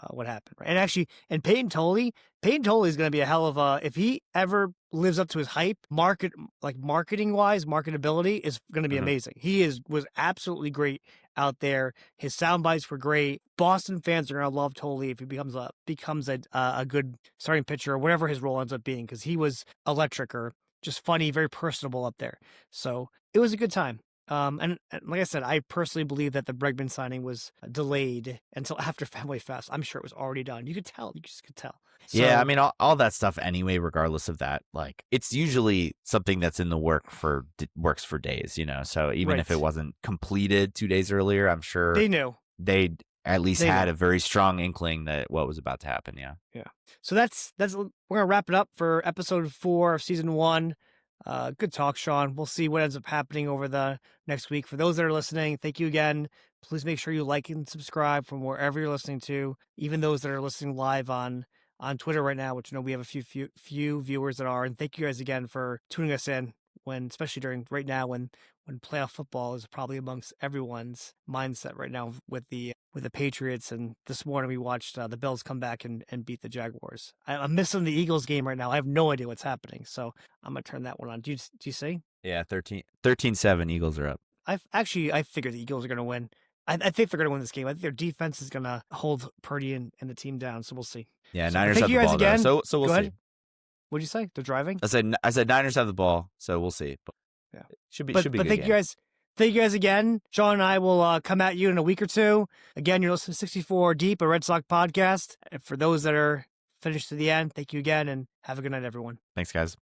what happened, right? And Peyton Tolley is going to be a hell of a, if he ever lives up to his hype, marketing wise, marketability is going to be amazing. He was absolutely great out there. His sound bites were great. Boston fans are going to love Tolley if he becomes a good starting pitcher or whatever his role ends up being, because he was electric or just funny, very personable up there. So it was a good time. And like I said, I personally believe that the Bregman signing was delayed until after Fenway Fest. I'm sure it was already done. You just could tell. So, yeah, I mean, all that stuff anyway, regardless of that, like it's usually something that's in the works for days, So even if it wasn't completed 2 days earlier, I'm sure they knew. They at least had a very strong inkling that what was about to happen. Yeah. Yeah. So that's we're gonna wrap it up for episode 4 of season 1. Good talk, Sean. We'll see what ends up happening over the next week. For those that are listening, thank you again. Please make sure you like and subscribe from wherever you're listening to, even those that are listening live on Twitter right now, which I know we have a few viewers that are. And thank you guys again for tuning us in especially during right now when playoff football is probably amongst everyone's mindset right now with the Patriots. And this morning we watched the Bills come back and beat the Jaguars. I'm missing the Eagles game right now. I have no idea what's happening, so I'm gonna turn that one on. Do you see? Yeah, 13-7 Eagles are up. I figure the Eagles are gonna win. I think they're gonna win this game. I think their defense is gonna hold Purdy and the team down. So we'll see. Yeah, So, Niners thank have you the guys ball again. though. So we'll Go see. ahead. What'd you say? They're driving? I said Niners have the ball, so we'll see. But Yeah. should be But a good thank game. you guys. Thank you guys again. Sean and I will come at you in a week or two. Again, you're listening to 64 Deep, a Red Sox podcast. And for those that are finished to the end, thank you again and have a good night, everyone. Thanks, guys.